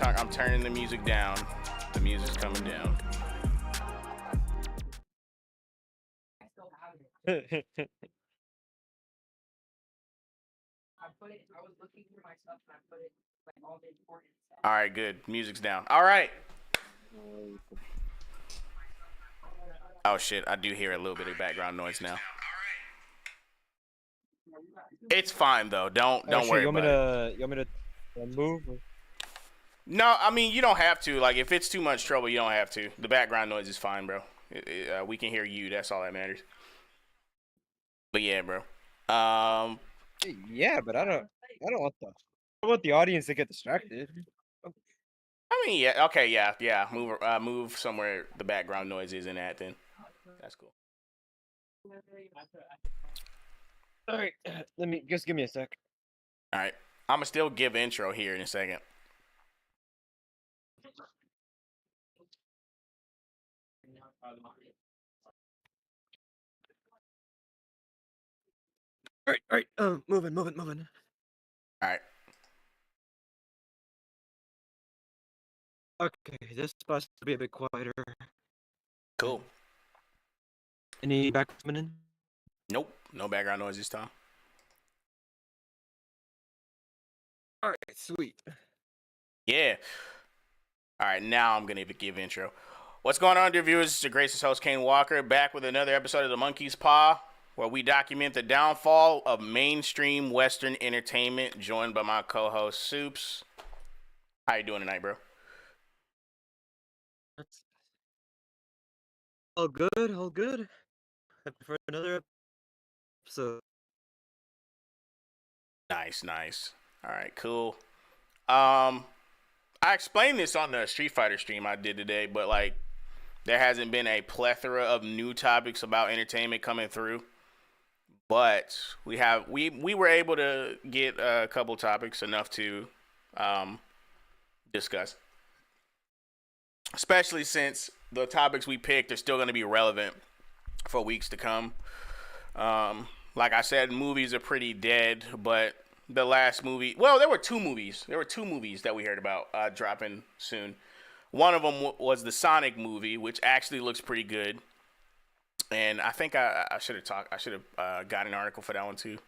I'm turning the music down. The music's coming down. All right, good. Music's down. All right. Oh shit, I do hear a little bit of background noise now. It's fine though. Don't worry about it. You want me to move? No, I mean you don't have to. Like if it's too much trouble, you don't have to. The background noise is fine, bro. We can hear you. That's all that matters. But yeah, bro. Yeah, but I don't want the audience to get distracted. I mean, yeah, okay, yeah. Move somewhere the background noise isn't at. Then that's cool. All right, give me a sec. All right, I'm gonna still give intro here in a second. All right. Moving. All right. Okay, this spot's to be a bit quieter. Cool. Any background coming in? Nope, no background noise this time. All right, sweet. Yeah. All right, now I'm gonna give intro. What's going on, dear viewers? It's your gracious host Kaine Walker, back with another episode of the Monkey Paw, where we document the downfall of mainstream Western entertainment. Joined by my co-host Soups. How you doing tonight, bro? That's all good. Happy for another episode. Nice. All right, cool. I explained this on the Street Fighter stream I did today, but like, there hasn't been a plethora of new topics about entertainment coming through. But we were able to get a couple topics, enough to discuss. Especially since the topics we picked are still going to be relevant for weeks to come. Like I said, movies are pretty dead, but the last movie, well, there were two movies that we heard about dropping soon. One of them was the Sonic movie, which actually looks pretty good. And I think I should have got an article for that one too.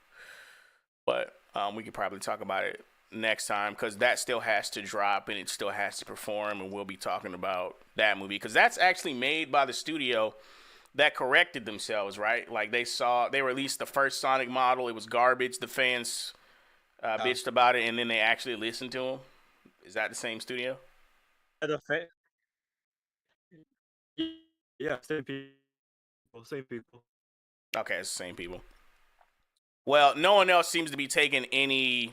But we could probably talk about it next time, because that still has to drop and it still has to perform, and we'll be talking about that movie, because that's actually made by the studio that corrected themselves, right? Like they released the first Sonic model, it was garbage, the fans bitched about it, and then they actually listened to them. Is that the same studio? Yeah, same people. Okay, it's the same people. Well, no one else seems to be taking any.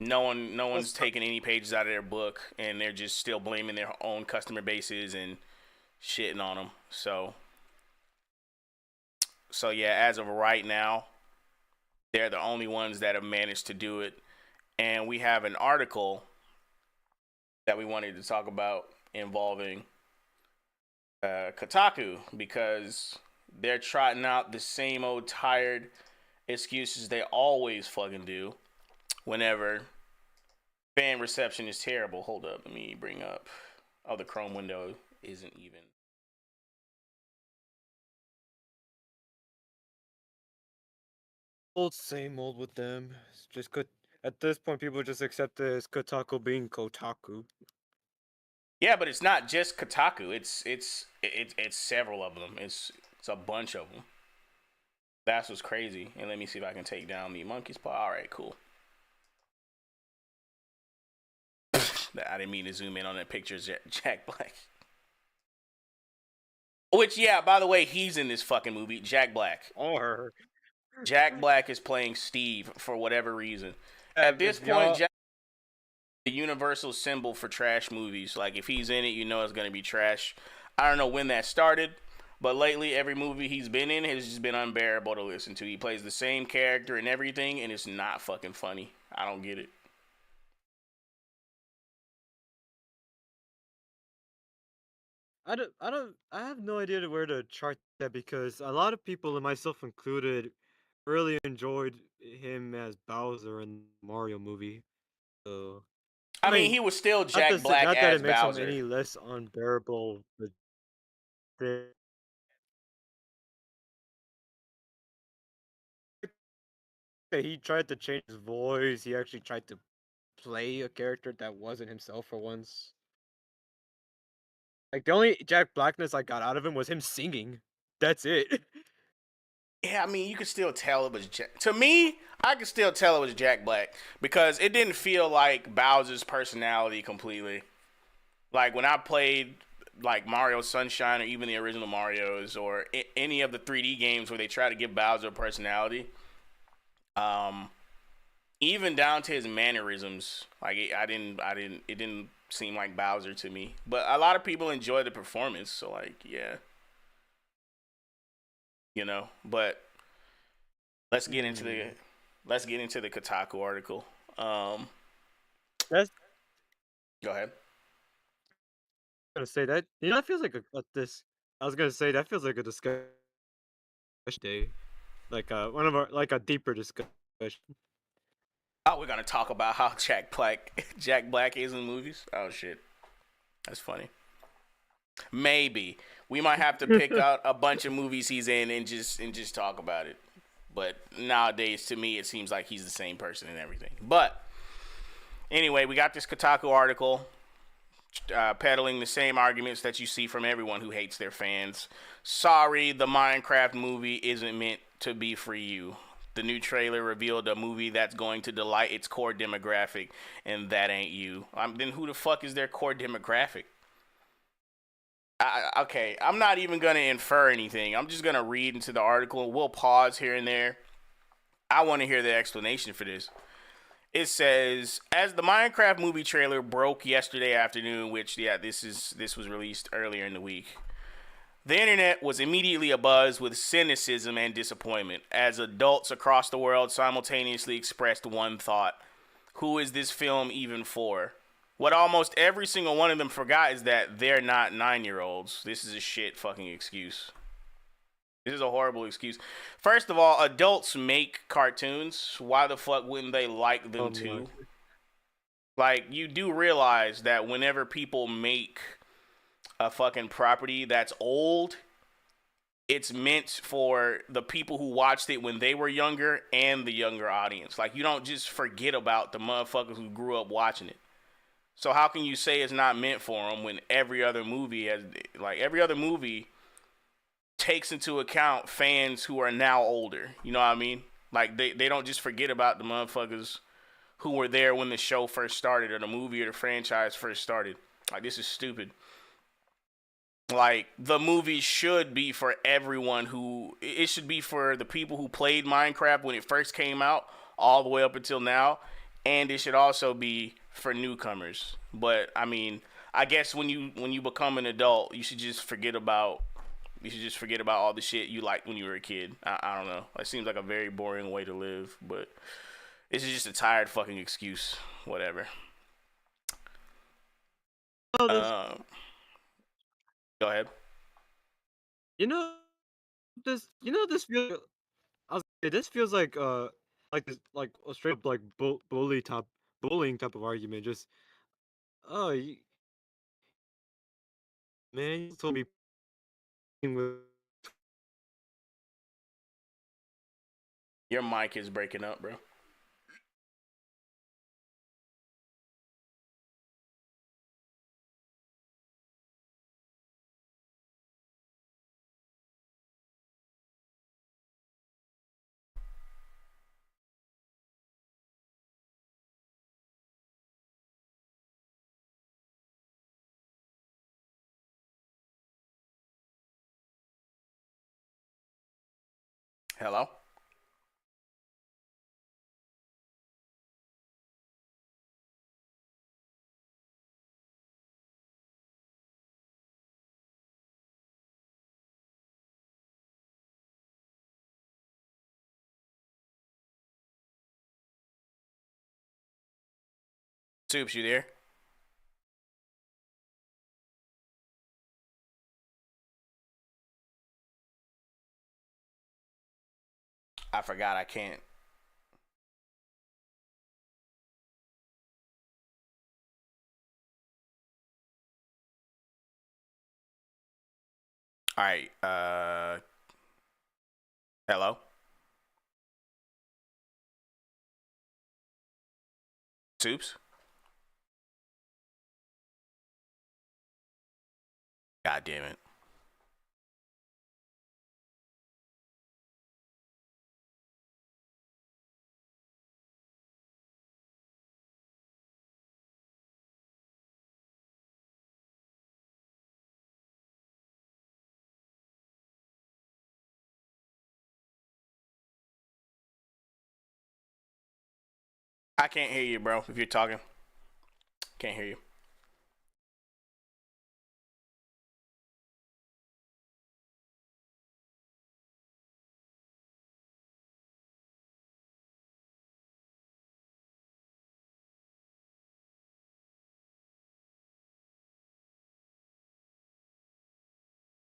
No one's taking any pages out of their book, and they're just still blaming their own customer bases and shitting on them. So yeah, as of right now, they're the only ones that have managed to do it. And we have an article that we wanted to talk about involving Kotaku, because they're trotting out the same old tired excuses they always fucking do whenever fan reception is terrible. Hold up, let me bring up. Oh, the Chrome window isn't even. Same old with them. It's just good. At this point, people just accept it as Kotaku being Kotaku. Yeah, but it's not just Kotaku. It's several of them. It's a bunch of them. That's what's crazy. And let me see if I can take down the Monkey's Paw. All right, cool. I didn't mean to zoom in on that picture of Jack Black. Which, yeah, by the way, he's in this fucking movie, Jack Black. Or Jack Black is playing Steve for whatever reason. At this point, Jack is the universal symbol for trash movies. Like, if he's in it, you know it's going to be trash. I don't know when that started, but lately, every movie he's been in has just been unbearable to listen to. He plays the same character and everything, and it's not fucking funny. I don't get it. I have no idea where to chart that, because a lot of people, and myself included, really enjoyed him as Bowser in the Mario movie. So I I mean, mean, he was still Jack Black not that as it makes him Bowser. any less unbearable, but the that he tried to change his voice. He actually tried to play a character that wasn't himself for once. Like the only Jack Blackness I got out of him was him singing. That's it. Yeah, I mean, you could still tell it was to me. I could still tell it was Jack Black because it didn't feel like Bowser's personality completely. Like when I played like Mario Sunshine or even the original Mario's or any of the 3D games where they try to give Bowser a personality, um, even down to his mannerisms, like it didn't seem like Bowser to me. But a lot of people enjoy the performance, so like, yeah, But let's get into the Hmm. let's get into the Kotaku article. Um, That's Go ahead. gonna say that. That feels like this. I was gonna say that feels like a discussion day, like one of our like a deeper discussion. Oh, we're gonna talk about how Jack Black is in movies. Oh shit, that's funny. Maybe we might have to pick out a bunch of movies he's in and just talk about it. But nowadays, to me, it seems like he's the same person and everything. But anyway, we got this Kotaku article peddling the same arguments that you see from everyone who hates their fans. Sorry, the Minecraft movie isn't meant to be for you. The new trailer revealed a movie that's going to delight its core demographic, and that ain't you. Then who the fuck is their core demographic? Okay, I'm not even going to infer anything. I'm just going to read into the article. We'll pause here and there. I want to hear the explanation for this. It says, as the Minecraft movie trailer broke yesterday afternoon, which, yeah, this was released earlier in the week, the internet was immediately abuzz with cynicism and disappointment as adults across the world simultaneously expressed one thought: who is this film even for? What almost every single one of them forgot is that they're not 9-year-olds. This is a shit fucking excuse. This is a horrible excuse. First of all, adults make cartoons. Why the fuck wouldn't they like them My. too? Like, you do realize that whenever people make a fucking property that's old, it's meant for the people who watched it when they were younger and the younger audience. Like, you don't just forget about the motherfuckers who grew up watching it. So how can you say it's not meant for them when every other movie takes into account fans who are now older? You know what I mean? Like, they don't just forget about the motherfuckers who were there when the show first started or the movie or the franchise first started. Like, this is stupid. Like, the movie should be for everyone who, it should be for the people who played Minecraft when it first came out all the way up until now, and it should also be for newcomers. But I mean, I guess when you become an adult, you should just forget about all the shit you liked when you were a kid. I don't know. It seems like a very boring way to live, but this is just a tired fucking excuse. Whatever. Oh, this. Um, Go ahead. You know this. This feels. I was gonna say, this feels like this like a straight up like bullying type of argument. Just you, man, you told me with Your mic is breaking up, bro. Hello? Soups, you there? I forgot I can't All right. Hello. Soups. God damn it. I can't hear you, bro. If you're talking, can't hear you.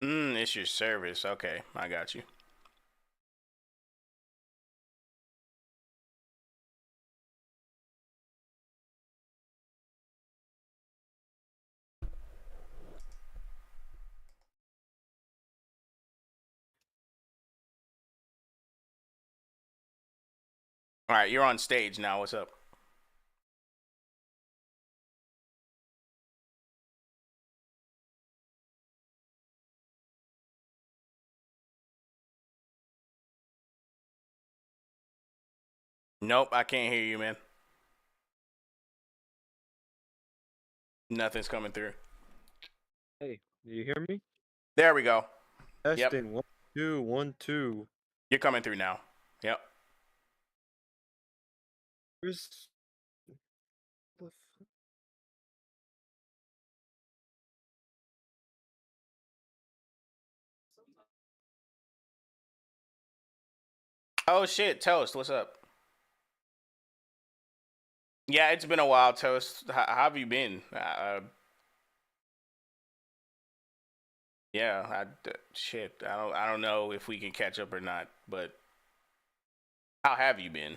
It's your service. Okay, I got you. All right, you're on stage now. What's up? Nope, I can't hear you, man. Nothing's coming through. Hey, do you hear me? There we go. Yep, Testing 1 2 1 2. you're coming through now. Yep. Where's the f- Oh shit, Toast. What's up? Yeah, it's been a while, Toast. How have you been? Yeah, shit. I don't know if we can catch up or not, but how have you been?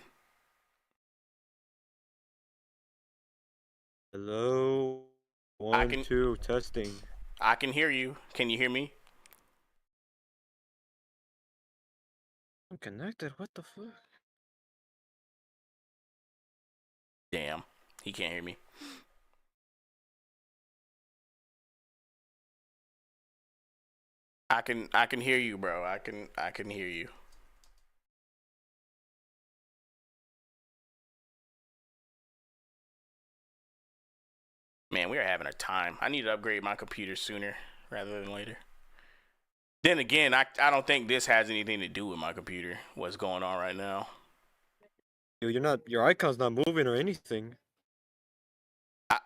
Hello? I One can two testing. I can hear you. Can you hear me? I'm connected. What the fuck? Damn, he can't hear me. I can hear you, bro. I can hear you. Man, we are having a time. I need to upgrade my computer sooner rather than later. Then again, I don't think this has anything to do with my computer. What's going on right now? You're not. Your icon's not moving or anything. I,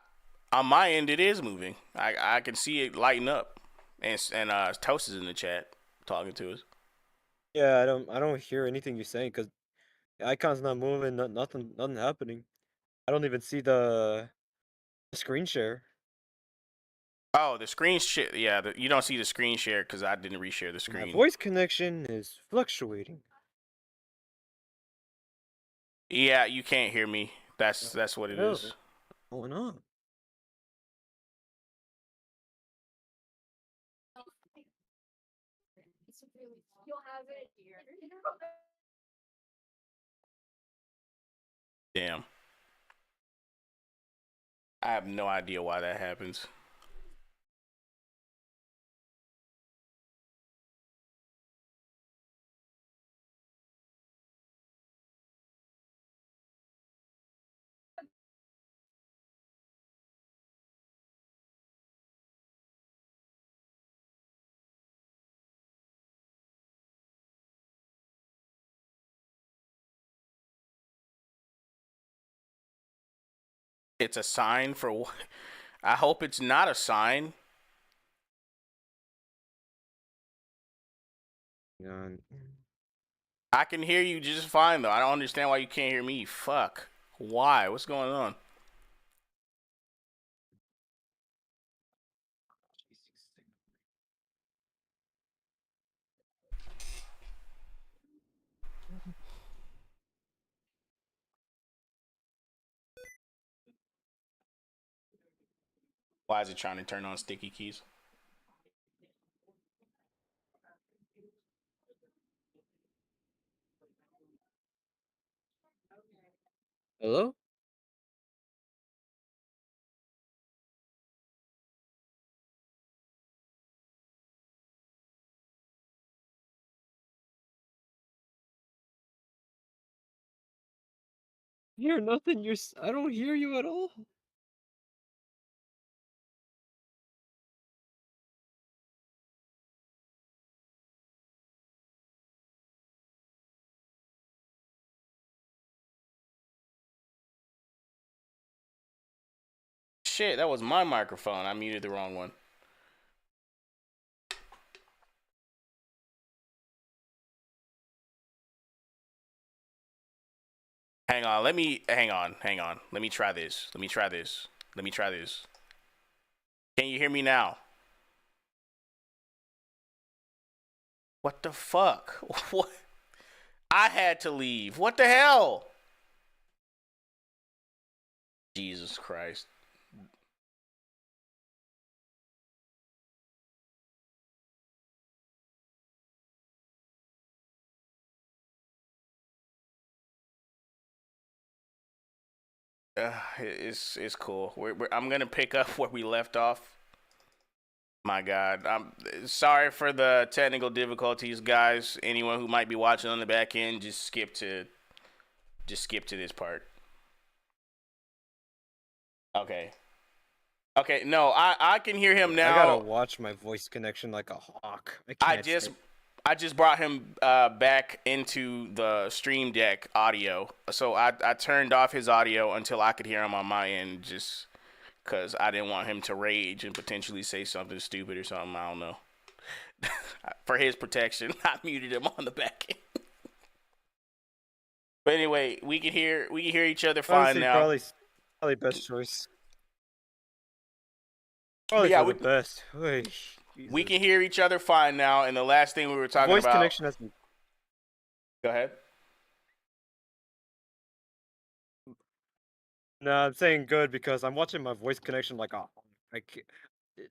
on my end, it is moving. I can see it lighting up, and Toast is in the chat talking to us. Yeah, I don't hear anything you're saying because the icon's not moving. Nothing happening. I don't even see the screen share. Oh, the screen share. Yeah, you don't see the screen share because I didn't reshare the My screen. voice connection is fluctuating. Yeah, you can't hear me. That's what it Hell, is. what's going on? Damn. I have no idea why that happens. It's a sign for what? I hope it's not a sign. And I can hear you just fine though. I don't understand why you can't hear me. Fuck. Why? What's going on? Why is it trying to turn on sticky keys? Hello? Hear nothing. I don't hear you at all. Shit, that was my microphone. I muted the wrong one. Hang on. Hang on. Let me try this. Let me try this. Can you hear me now? What the fuck? What? I had to leave. What the hell? Jesus Christ. It's cool. I'm gonna pick up where we left off. My God, I'm sorry for the technical difficulties, guys. Anyone who might be watching on the back end, just skip to this part. Okay. Okay. No, I can hear him I gotta now. watch my voice connection like a hawk. I just brought him back into the Stream Deck audio. So I turned off his audio until I could hear him on my end, just because I didn't want him to rage and potentially say something stupid or something. I don't know. For his protection, I muted him on the back end. But anyway, we can hear each other fine Honestly, now. probably best choice. Probably Yeah, for the best. Oy, we Jesus. can hear each other fine now. And the last thing we were talking Voice about. connection has been. Go ahead. No, I'm saying good because I'm watching my voice connection like a hawk.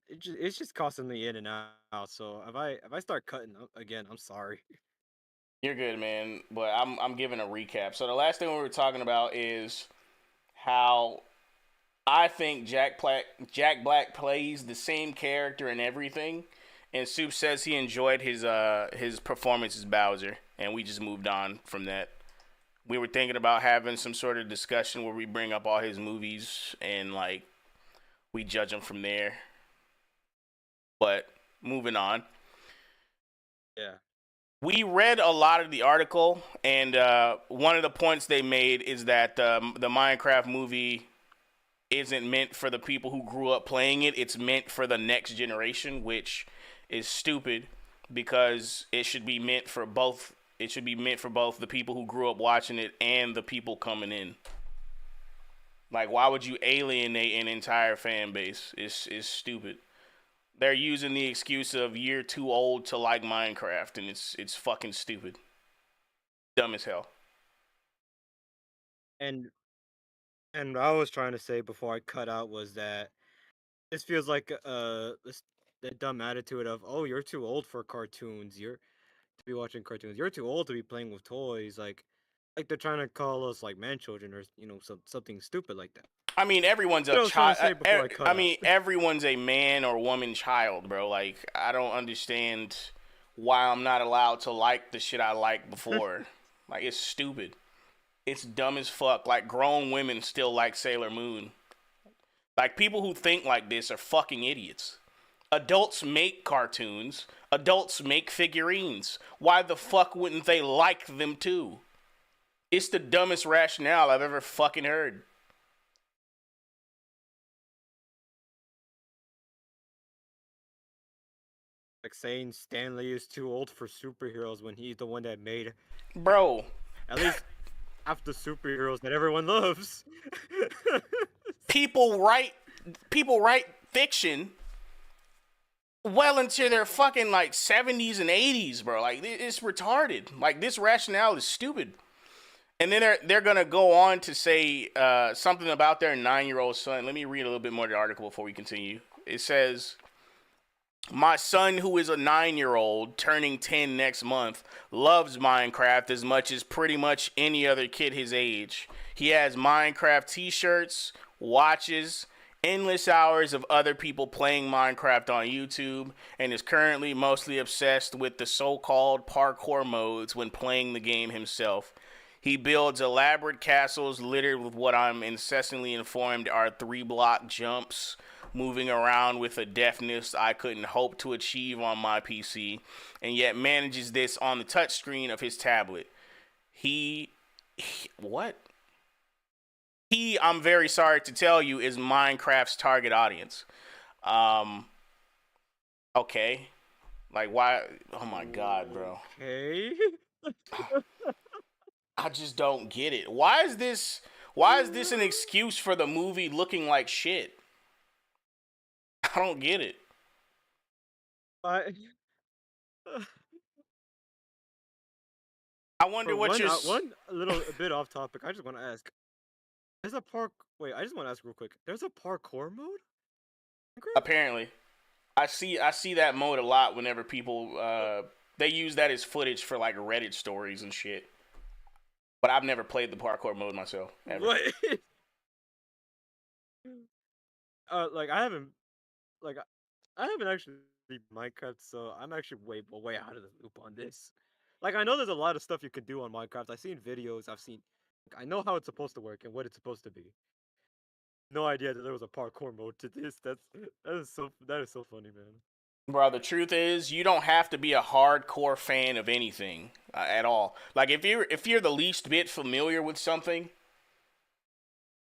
It's just constantly in and out. So if I start cutting again, I'm sorry. You're good, man. But I'm giving a recap. So the last thing we were talking about is how I think Jack Black plays the same character in everything, and Soup says he enjoyed his performance as Bowser, and we just moved on from that. We were thinking about having some sort of discussion where we bring up all his movies and like we judge them from there. But moving on. Yeah. We read a lot of the article, and one of the points they made is that the Minecraft movie isn't meant for the people who grew up playing it. It's meant for the next generation, which is stupid because it should be meant for both. It should be meant for both the people who grew up watching it and the people coming in. Like, why would you alienate an entire fan base? It's stupid. They're using the excuse of you're too old to like Minecraft, and it's fucking stupid. Dumb as hell. And what I was trying to say before I cut out was that this feels like that dumb attitude of, oh, you're too old for cartoons. You're to be watching cartoons. You're too old to be playing with toys. Like they're trying to call us like man children or something stupid like that. I mean, everyone's That's what a I was trying child. to say before I cut I out. mean, everyone's a man or woman child, bro. Like, I don't understand why I'm not allowed to like the shit I liked before. Like, it's stupid. It's dumb as fuck. Like, grown women still like Sailor Moon. Like, people who think like this are fucking idiots. Adults make cartoons. Adults make figurines. Why the fuck wouldn't they like them too? It's the dumbest rationale I've ever fucking heard. Like saying Stanley is too old for superheroes when he's the one that made Bro, at least half the superheroes that everyone loves. people write fiction well into their fucking like 70s and 80s, bro. Like, it's retarded. Like, this rationale is stupid. And then they're gonna go on to say something about their 9-year-old son. Let me read a little bit more of the article before we continue. It says, My son, who is a 9-year-old, turning 10 next month, loves Minecraft as much as pretty much any other kid his age. He has Minecraft t shirts, watches, endless hours of other people playing Minecraft on YouTube, and is currently mostly obsessed with the so called parkour modes when playing the game himself. He builds elaborate castles littered with what I'm incessantly informed are 3 block jumps, moving around with a deftness I couldn't hope to achieve on my PC, and yet manages this on the touchscreen of his tablet. What? I'm very sorry to tell you, is Minecraft's target audience. Um, okay. Like, why? Oh my god, bro. Okay. I just don't get it. Why is this? Why is this an excuse for the movie looking like shit? I don't get it. I I wonder for what your. one little a bit off topic. I just want to ask. There's a park. Wait, I just want to ask real quick. There's a parkour mode. Minecraft? Apparently, I see that mode a lot whenever people they use that as footage for like Reddit stories and shit. But I've never played the parkour mode myself. Ever. What? Like like I haven't actually played Minecraft, so I'm actually way out of the loop on this. Like I know there's a lot of stuff you can do on Minecraft. I've seen videos. I know how it's supposed to work and what it's supposed to be. No idea that there was a parkour mode to this. That is so funny, man. Bro, the truth is, you don't have to be a hardcore fan of anything at all. Like if you're the least bit familiar with something,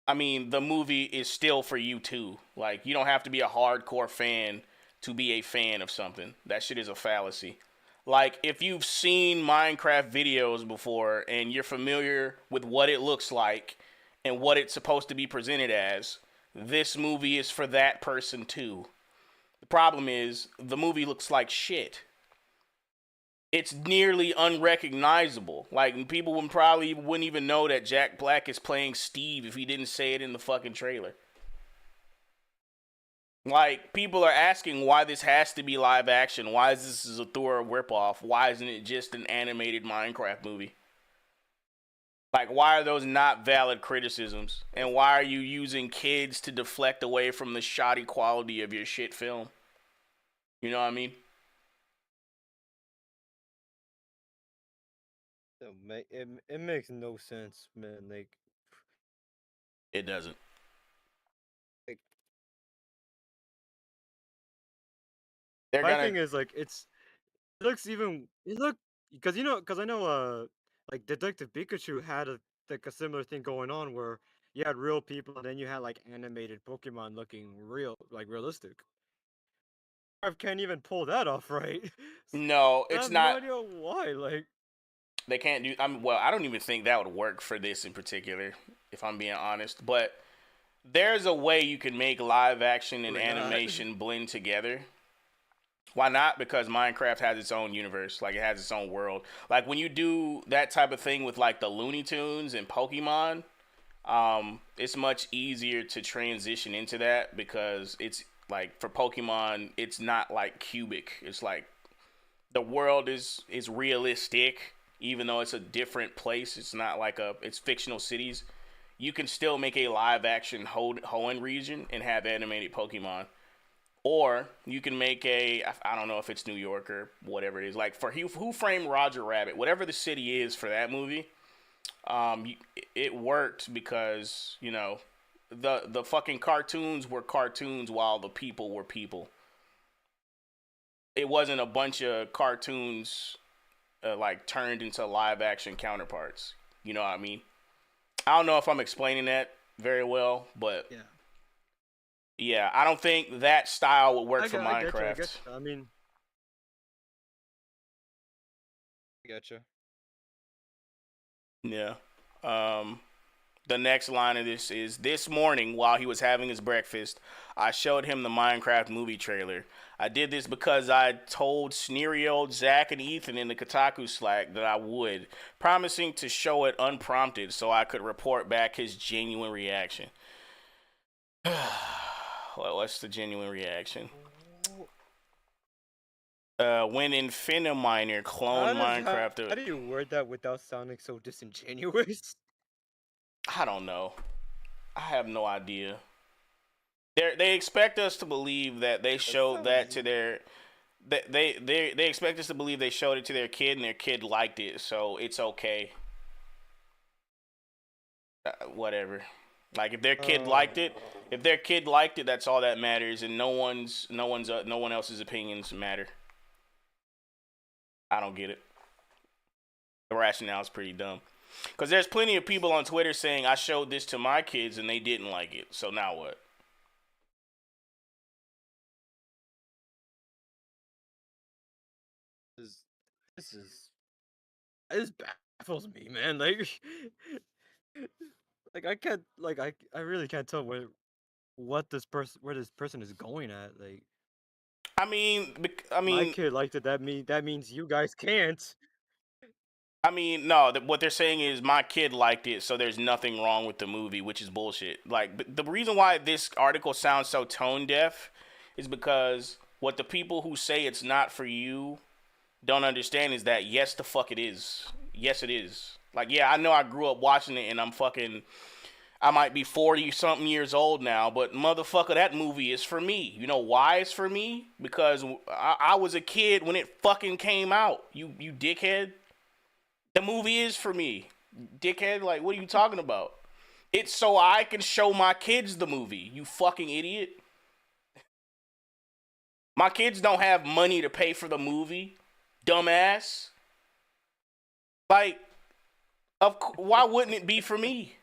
I mean, the movie is still for you too. Like you don't have to be a hardcore fan to be a fan of something. That shit is a fallacy. Like if you've seen Minecraft videos before and you're familiar with what it looks like and what it's supposed to be presented as, this movie is for that person too. The problem is the movie looks like shit. It's nearly unrecognizable. Like people wouldn't even know that Jack Black is playing Steve if he didn't say it in the fucking trailer. Like people are asking why this has to be live action. Why is this a Thor ripoff? Why isn't it just an animated Minecraft movie? Like why are those not valid criticisms? And why are you using kids to deflect away from the shoddy quality of your shit film? You know what I mean? It makes no sense, man. It doesn't. Like They're my gonna thing is like it looks even it look because I know like Detective Pikachu had a similar thing going on where you had real people and then you had like animated Pokemon looking realistic. I can't even pull that off right. no, I it's have no not. idea why. Like They can't do. Well, I don't even think that would work for this in particular, if I'm being honest. But there's a way you can make live action and why not? animation blend together. Why not? Because Minecraft has its own universe, like it has its own world. Like when you do that type of thing with like the Looney Tunes and Pokemon, it's much easier to transition into that because it's like for Pokemon, it's not like cubic. It's like the world is realistic, even though it's a different place. It's not like it's fictional cities. You can still make a live action Hoenn region and have animated Pokemon. Or you can make I don't know if it's New York or whatever it is. Like for Who Framed Roger Rabbit, whatever the city is for that movie, it worked because the fucking cartoons were cartoons while the people were people. It wasn't a bunch of cartoons like turned into live action counterparts. You know what I mean? I don't know if I'm explaining that very well, but Yeah. yeah, I don't think that style would work for I get you. I Minecraft. get you. I mean, I get you. Yeah. Um, the next line of this is this morning while he was having his breakfast, I showed him the Minecraft movie trailer. I did this because I told sneery old Zach and Ethan in the Kotaku Slack that I would, promising to show it unprompted so I could report back his genuine reaction. What's the genuine reaction? When Infiniminer cloned How Minecraft. do you word that without sounding so disingenuous? I don't know. I have no idea. They expect us to believe that they That showed that sounds to their they expect us to believe they showed it to their kid and their kid liked it, so it's okay. Whatever. Like if their kid liked it, that's all that matters, and no one else's opinions matter. I don't get it. The rationale is pretty dumb. Because there's plenty of people on Twitter saying I showed this to my kids and they didn't like it. So now what? this this is this baffles me, man. Like like I can't like I really can't tell where this person is going at. Like I mean, I my mean, kid liked it. That means you guys can't. no. What they're saying is my kid liked it, so there's nothing wrong with the movie, which is bullshit. Like the reason why this article sounds so tone deaf is because what the people who say it's not for you don't understand is that yes, the fuck it is. Yes, it is. Like, yeah, I know I grew up watching it, and I might be 40 something years old now, but motherfucker, that movie is for me. You know why it's for me? Because I was a kid when it fucking came out. You dickhead. The movie is for me, dickhead. Like, what are you talking about? It's so I can show my kids the movie. You fucking idiot. My kids don't have money to pay for the movie, dumbass. Like, why wouldn't it be for me?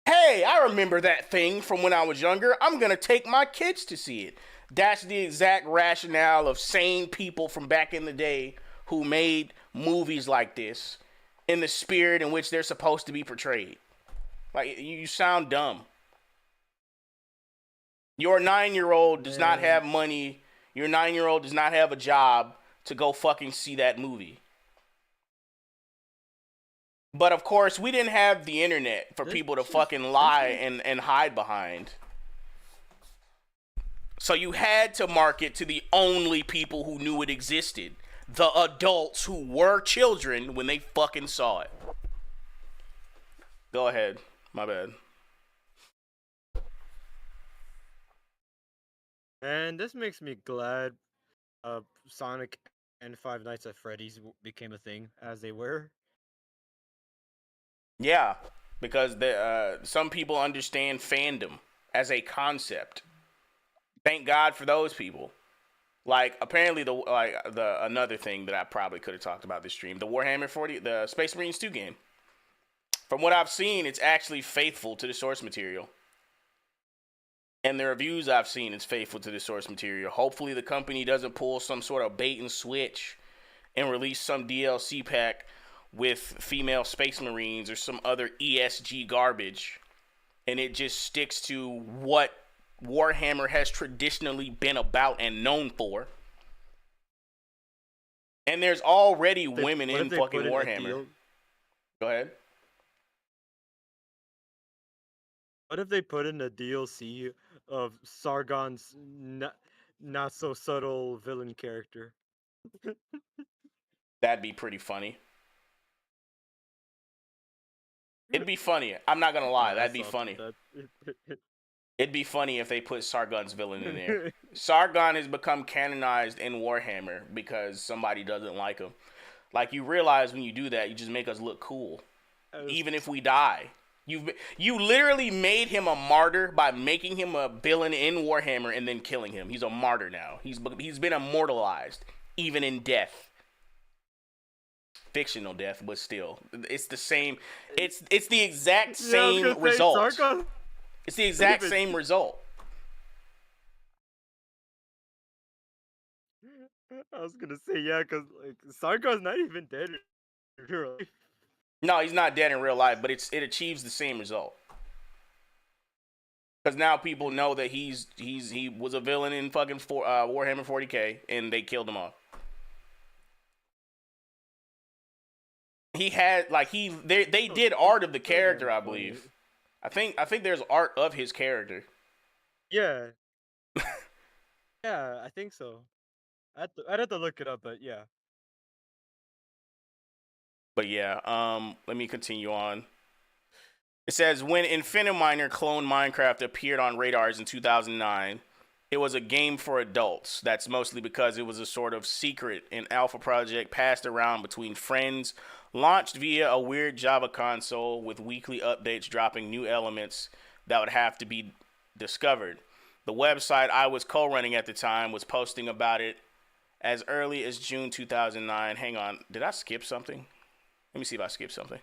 Hey, I remember that thing from when I was younger. I'm gonna take my kids to see it. That's the exact rationale of sane people from back in the day who made movies like this in the spirit in which they're supposed to be portrayed. Like, you sound dumb. Your 9-year-old does not Man, have money. Your 9-year-old does not have a job to go fucking see that movie. But of course, we didn't have the internet for this people to just fucking this lie makes and hide behind. So you had to market to the only people who knew it existed. The adults who were children when they fucking saw it. Go ahead. My bad. this makes me glad Sonic and Five Nights at Freddy's became a thing as they were. Yeah, because some people understand fandom as a concept. Thank God for those people. Like, apparently the another thing that I probably could have talked about this stream, the Warhammer 40, the Space Marines 2 game. From what I've seen, it's actually faithful to the source material. And the reviews I've seen, it's faithful to the source material. Hopefully the company doesn't pull some sort of bait and switch and release some DLC pack with female Space Marines or some other ESG garbage. And it just sticks to what Warhammer has traditionally been about and known for. And there's already women What in if they fucking put in a Warhammer. deal? Go ahead. What if they put in a DLC of Sargon's not so subtle villain character? That'd be pretty funny. It'd be funny. I'm not gonna lie. Nah, That'd that's be something. funny. It'd be funny if they put Sargon's villain in there. Sargon has become canonized in Warhammer because somebody doesn't like him. Like, you realize when you do that, you just make us look cool, even if we die. You literally made him a martyr by making him a villain in Warhammer and then killing him. He's a martyr now. He's been immortalized, even in death. Fictional death, but still, it's the same. It's the exact Yeah, I was same gonna say result. Sargon. It's the exact same result. I was gonna say yeah, cause like Sargon's not even dead in real life. No, he's not dead in real life, but it achieves the same result. Because now people know that he was a villain in fucking Warhammer 40K, and they killed him off. He had they did art of the character, I believe. I think there's art of his character. Yeah, yeah, I think so. I'd have to look it up, but yeah. But yeah, let me continue on. It says when Infiniminer clone Minecraft appeared on radars in 2009, it was a game for adults. That's mostly because it was a sort of secret and alpha project passed around between friends, launched via a weird Java console with weekly updates dropping new elements that would have to be discovered. The website I was co-running at the time was posting about it as early as June 2009. Hang on, did I skip something? Let me see if I skipped something.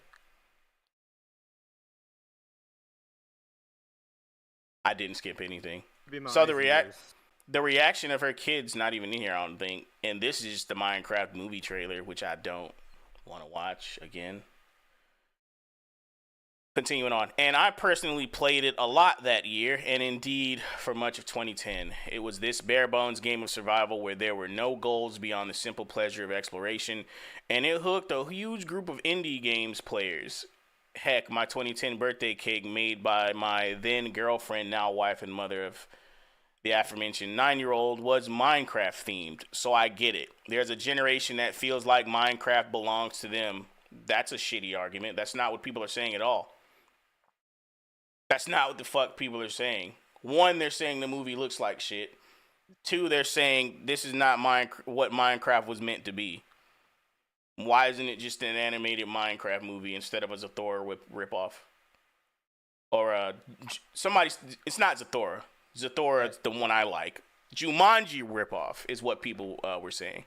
I didn't skip anything. So the reaction of her kid's not even in here, I don't think. And this is just the Minecraft movie trailer, which I don't want to watch again. Continuing on. And I personally played it a lot that year, and indeed for much of 2010. It was this bare bones game of survival where there were no goals beyond the simple pleasure of exploration, and it hooked a huge group of indie games players. Heck, my 2010 birthday cake made by my then girlfriend, now wife and mother of the aforementioned 9-year-old, was Minecraft themed, so I get it. There's a generation that feels like Minecraft belongs to them. That's a shitty argument. That's not what people are saying at all. That's not what the fuck people are saying. One, they're saying the movie looks like shit. Two, they're saying this is not what Minecraft was meant to be. Why isn't it just an animated Minecraft movie instead of a Zathura ripoff? Or somebody's. It's not Zathura. Zathura is the one I like. Jumanji ripoff is what people were saying.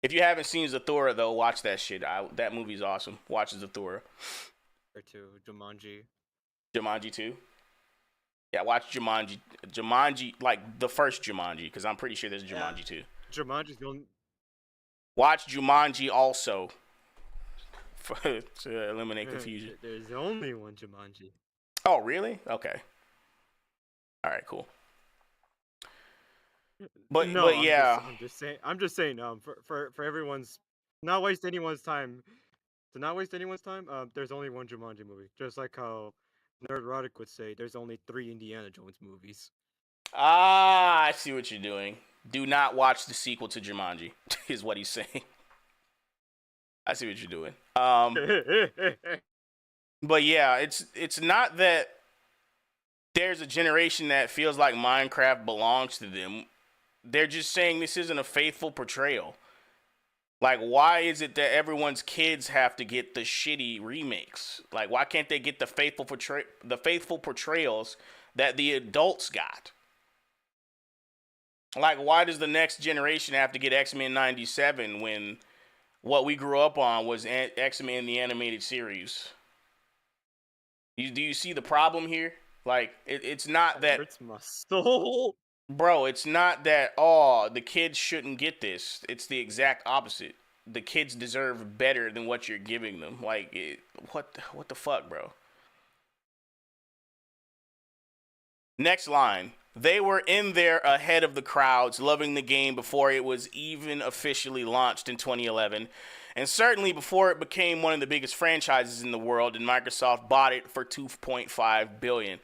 If you haven't seen Zathura though, watch that shit. That movie's awesome. Watch Zathura. Or two, Jumanji. Jumanji 2. Yeah, watch Jumanji. Jumanji, like the first Jumanji, because I'm pretty sure there's Jumanji 2. Jumanji's the only. Watch Jumanji also to eliminate confusion. There's only one Jumanji. Oh, really? Okay. All right, cool. But yeah, I'm just saying. For everyone's not waste anyone's time. To not waste anyone's time. There's only one Jumanji movie. Just like how Nerdrotic would say, there's only 3 Indiana Jones movies. Ah, I see what you're doing. Do not watch the sequel to Jumanji, is what he's saying. I see what you're doing. But yeah, it's not that there's a generation that feels like Minecraft belongs to them. They're just saying this isn't a faithful portrayal. Like, why is it that everyone's kids have to get the shitty remakes? Like, why can't they get the faithful portrayals that the adults got? Like, why does the next generation have to get X-Men 97 when what we grew up on was X-Men the animated series? Do you see the problem here? Like, it's not that... Hurts my soul. Bro, it's not that, oh, the kids shouldn't get this. It's the exact opposite. The kids deserve better than what you're giving them. Like, what the fuck, bro? Next line. They were in there ahead of the crowds, loving the game before it was even officially launched in 2011, and certainly before it became one of the biggest franchises in the world, and Microsoft bought it for $2.5 billion.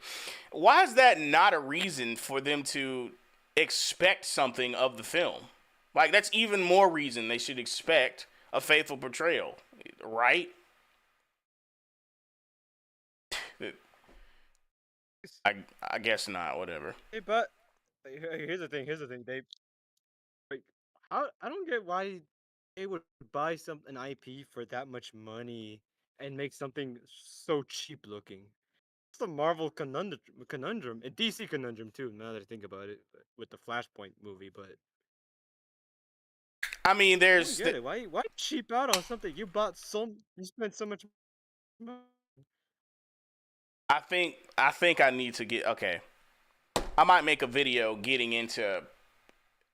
Why is that not a reason for them to expect something of the film? Like, that's even more reason they should expect a faithful portrayal, right? I guess not. Whatever. Hey, but here's the thing. They like, I don't get why they would buy an IP for that much money and make something so cheap looking. It's the Marvel conundrum, a DC conundrum too. Now that I think about it, with the Flashpoint movie, but I mean, there's why cheap out on something you spent so much money? I think I need to get okay. I might make a video getting into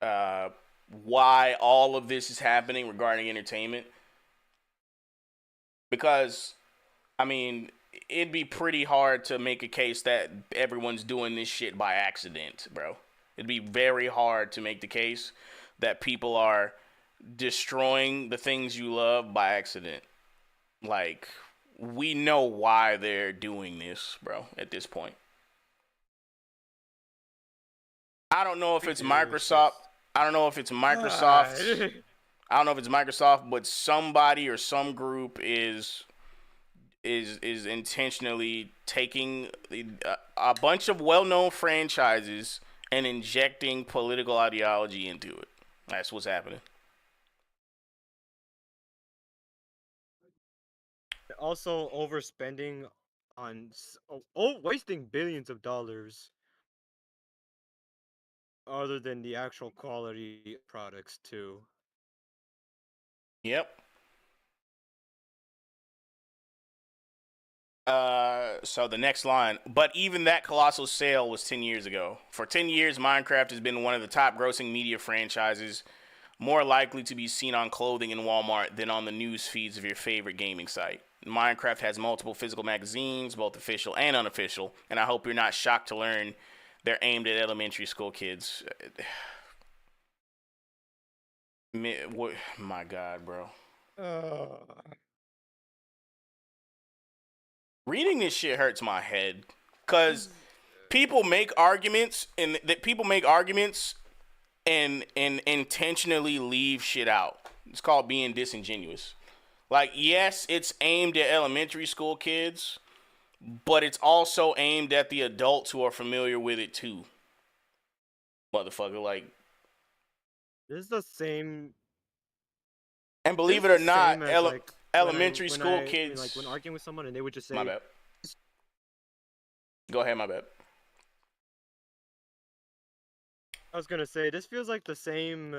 why all of this is happening regarding entertainment. Because, I mean, it'd be pretty hard to make a case that everyone's doing this shit by accident, bro. It'd be very hard to make the case that people are destroying the things you love by accident. Like, we know why they're doing this, bro, at this point. I don't know if it's Microsoft. I don't know if it's Microsoft. God. I don't know if it's Microsoft, but somebody or some group is intentionally taking a bunch of well-known franchises and injecting political ideology into it. That's what's happening. Also overspending on wasting billions of dollars other than the actual quality products too. Yep. So the next line, but even that colossal sale was 10 years ago. For 10 years, Minecraft has been one of the top grossing media franchises, more likely to be seen on clothing in Walmart than on the news feeds of your favorite gaming site. Minecraft has multiple physical magazines, both official and unofficial, and I hope you're not shocked to learn they're aimed at elementary school kids. My God, bro. Uh, Reading this shit hurts my head. Because people make arguments, and that people make arguments and intentionally leave shit out. It's called being disingenuous. Like, yes, it's aimed at elementary school kids, but it's also aimed at the adults who are familiar with it too. Motherfucker, like, this is the same. and This believe is it or the not, same as like elementary school when kids. arguing with someone and they would just My say, bad. Go ahead, my bad. I was gonna say this feels like the same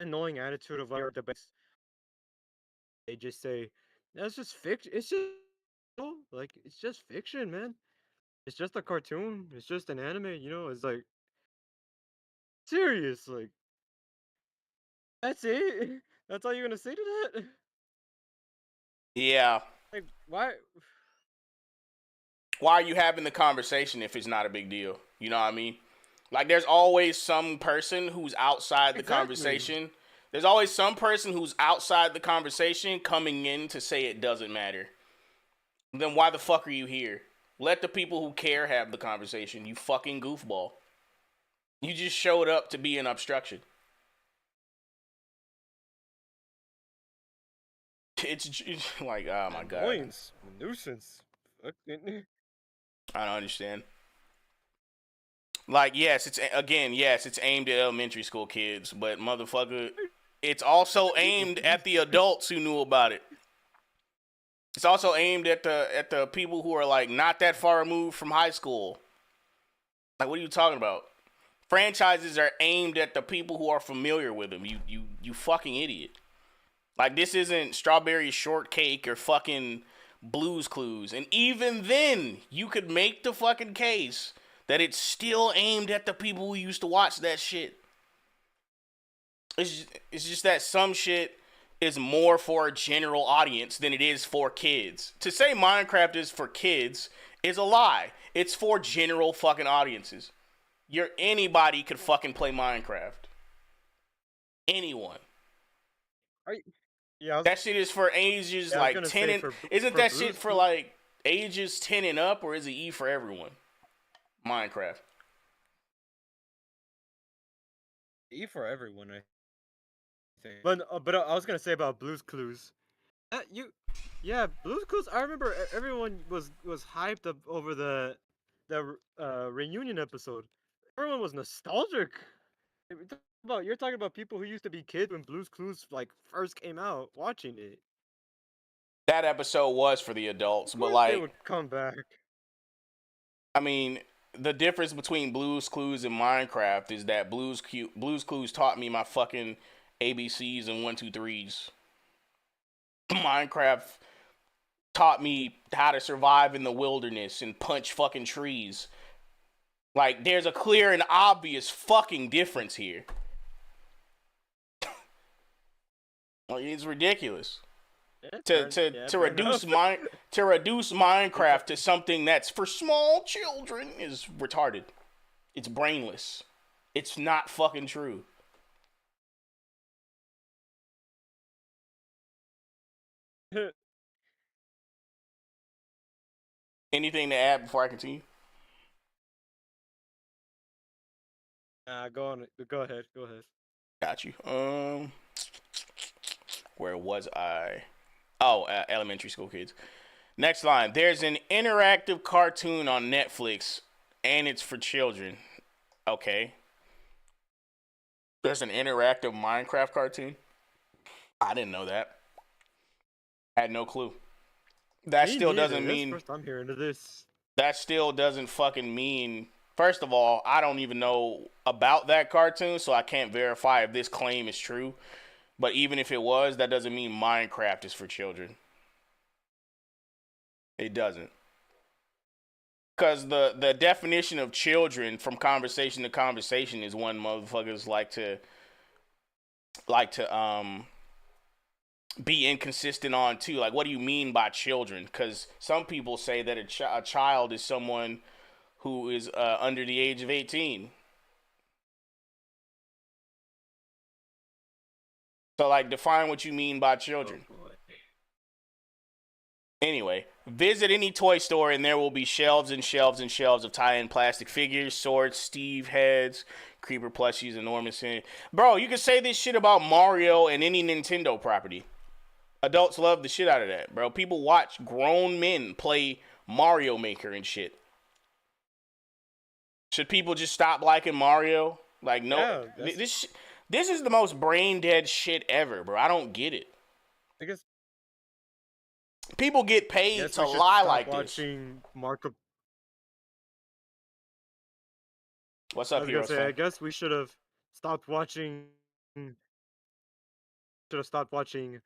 annoying attitude of like the best. They just say that's just fiction. It's just like it's just fiction, man. It's just a cartoon. It's just an anime. It's like serious. Like that's it. That's all you're gonna say to that? Yeah. Like why? Why are you having the conversation if it's not a big deal? You know what I mean? Like, there's always some person who's outside the Exactly. conversation. There's always some person who's outside the conversation coming in to say it doesn't matter. Then why the fuck are you here? Let the people who care have the conversation, you fucking goofball. You just showed up to be an obstruction. It's like, oh my God. Annoyance, nuisance. Fucking. I don't understand. Like, yes, yes, it's aimed at elementary school kids, but motherfucker, it's also aimed at the adults who knew about it. It's also aimed at the people who are like not that far removed from high school. Like, what are you talking about? Franchises are aimed at the people who are familiar with them. You fucking idiot. Like, this isn't Strawberry Shortcake or fucking Blues Clues. And even then, you could make the fucking case that it's still aimed at the people who used to watch that shit. It's just that some shit is more for a general audience than it is for kids. To say Minecraft is for kids is a lie. It's for general fucking audiences. Anybody could fucking play Minecraft. Anyone. Are you, yeah, That shit is for ages I was like gonna 10 say and isn't for that shit Blue's for like ages 10 and up, or is it E for everyone? Minecraft. E for everyone, I think. But I was gonna say about Blue's Clues. Yeah, Blue's Clues. I remember everyone was hyped up over the reunion episode. Everyone was nostalgic. You're talking about people who used to be kids when Blue's Clues like first came out, watching it. That episode was for the Of adults, but course they like, would come back. I mean, the difference between Blues Clues and Minecraft is that Blues Clues taught me my fucking ABCs and 1, 2, 3s. Minecraft taught me how to survive in the wilderness and punch fucking trees. Like, there's a clear and obvious fucking difference here. Like, it's ridiculous. Yeah, To fair enough. reduce Minecraft to something that's for small children is retarded. It's brainless. It's not fucking true. Anything to add before I continue? Go on. Go ahead. Go ahead. Got you. Where was I? Oh, elementary school kids. Next line. There's an interactive cartoon on Netflix, and it's for children. Okay. There's an interactive Minecraft cartoon. I didn't know that. I had no clue. That Me still neither. doesn't That's the mean. first time hearing of this. That still doesn't fucking mean. First of all, I don't even know about that cartoon, so I can't verify if this claim is true. But even if it was, that doesn't mean Minecraft is for children. It doesn't. Because the definition of children from conversation to conversation is one motherfuckers like to be inconsistent on too. Like, what do you mean by children? Because some people say that a child is someone who is under the age of 18. So, like, define what you mean by children. Oh boy. Anyway, visit any toy store and there will be shelves and shelves and shelves of tie-in plastic figures, swords, Steve heads, creeper plushies, enormous. Bro, you can say this shit about Mario and any Nintendo property. Adults love the shit out of that, bro. People watch grown men play Mario Maker and shit. Should people just stop liking Mario? Like, no, Yeah, this is the most brain dead shit ever, bro. I don't get it. I guess. People get paid Yes, to we should lie stop like watching Marco. this. What's I up, was gonna Heroes say. I fan? guess we should have stopped watching. Should have stopped watching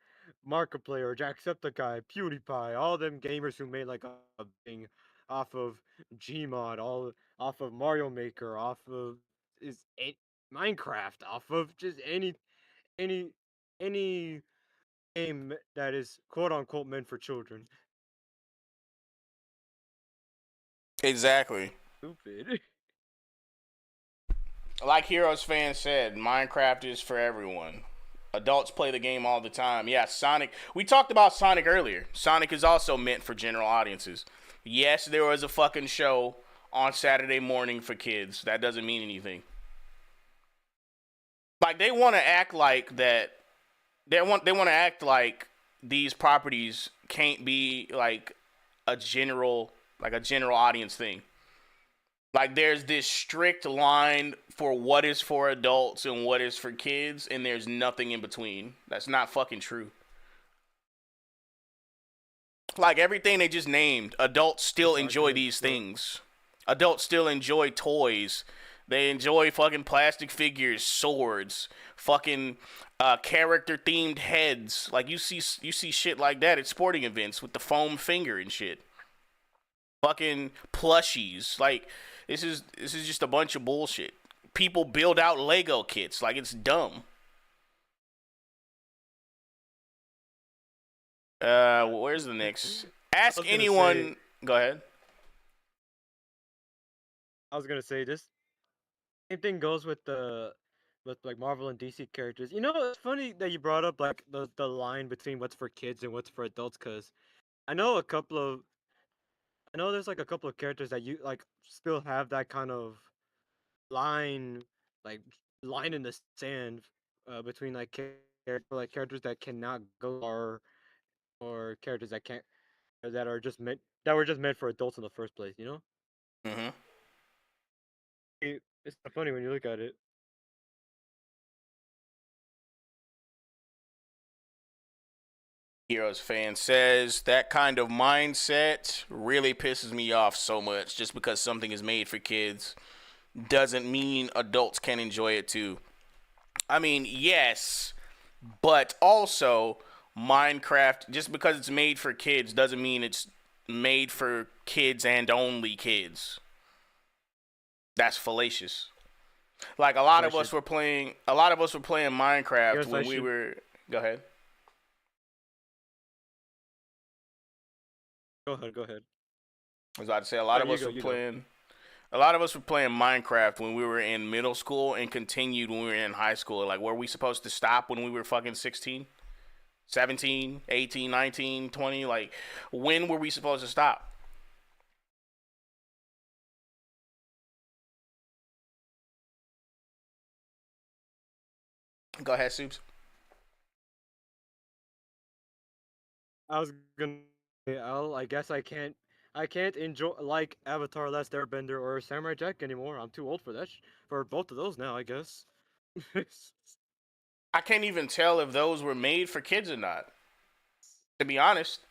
Markiplier, Jacksepticeye, PewDiePie, all them gamers who made like a thing off of Gmod, all off of Mario Maker, off of is it Minecraft, off of just any any game that is quote unquote meant for children. Exactly. Stupid. Like Heroes fan said, Minecraft is for everyone. Adults play the game all the time. Yeah, Sonic. We talked about Sonic earlier. Sonic is also meant for general audiences. Yes, there was a fucking show on Saturday morning for kids. That doesn't mean anything. Like, they want to act like that. They want to act like these properties can't be a general a general audience thing. Like, there's this strict line for what is for adults and what is for kids, and there's nothing in between. That's not fucking true. Like, everything they just named, adults still This enjoy argument, these things. Adults still enjoy toys. They enjoy fucking plastic figures, swords, fucking character themed heads. Like, you see shit like that at sporting events with the foam finger and shit. Fucking plushies. Like, this is just a bunch of bullshit. People build out Lego kits. Like, it's dumb. Where's the next? Ask was gonna anyone. say- Go ahead. I was gonna say this same thing goes with like Marvel and DC characters. You know, it's funny that you brought up like the line between what's for kids and what's for adults, because I know a couple of I know there's like a couple of characters that you like still have that kind of line, like line in the sand between like characters that cannot go or characters that can't that are just meant that were just meant for adults in the first place. You know, Mm-hmm. it's kinda funny when you look at it. Heroes fan says that kind of mindset really pisses me off so much. Just because something is made for kids doesn't mean adults can enjoy it too. I mean, yes, but also Minecraft, just because it's made for kids doesn't mean it's made for kids and only kids. That's fallacious. Like, I a lot of us were playing Minecraft guess I when we should were. Go ahead. go ahead. Go ahead. I was about to say a lot of You us go. were You go. playing. A lot of us were playing Minecraft when we were in middle school and continued when we were in high school. Like, were we supposed to stop when we were fucking 16, 17, 18, 19, 20? Like, when were we supposed to stop? Go ahead, Soups. I was gonna say, I guess I can't enjoy like Avatar: Last Airbender or Samurai Jack anymore. I'm too old for for both of those now, I guess. I can't even tell if those were made for kids or not. To be honest,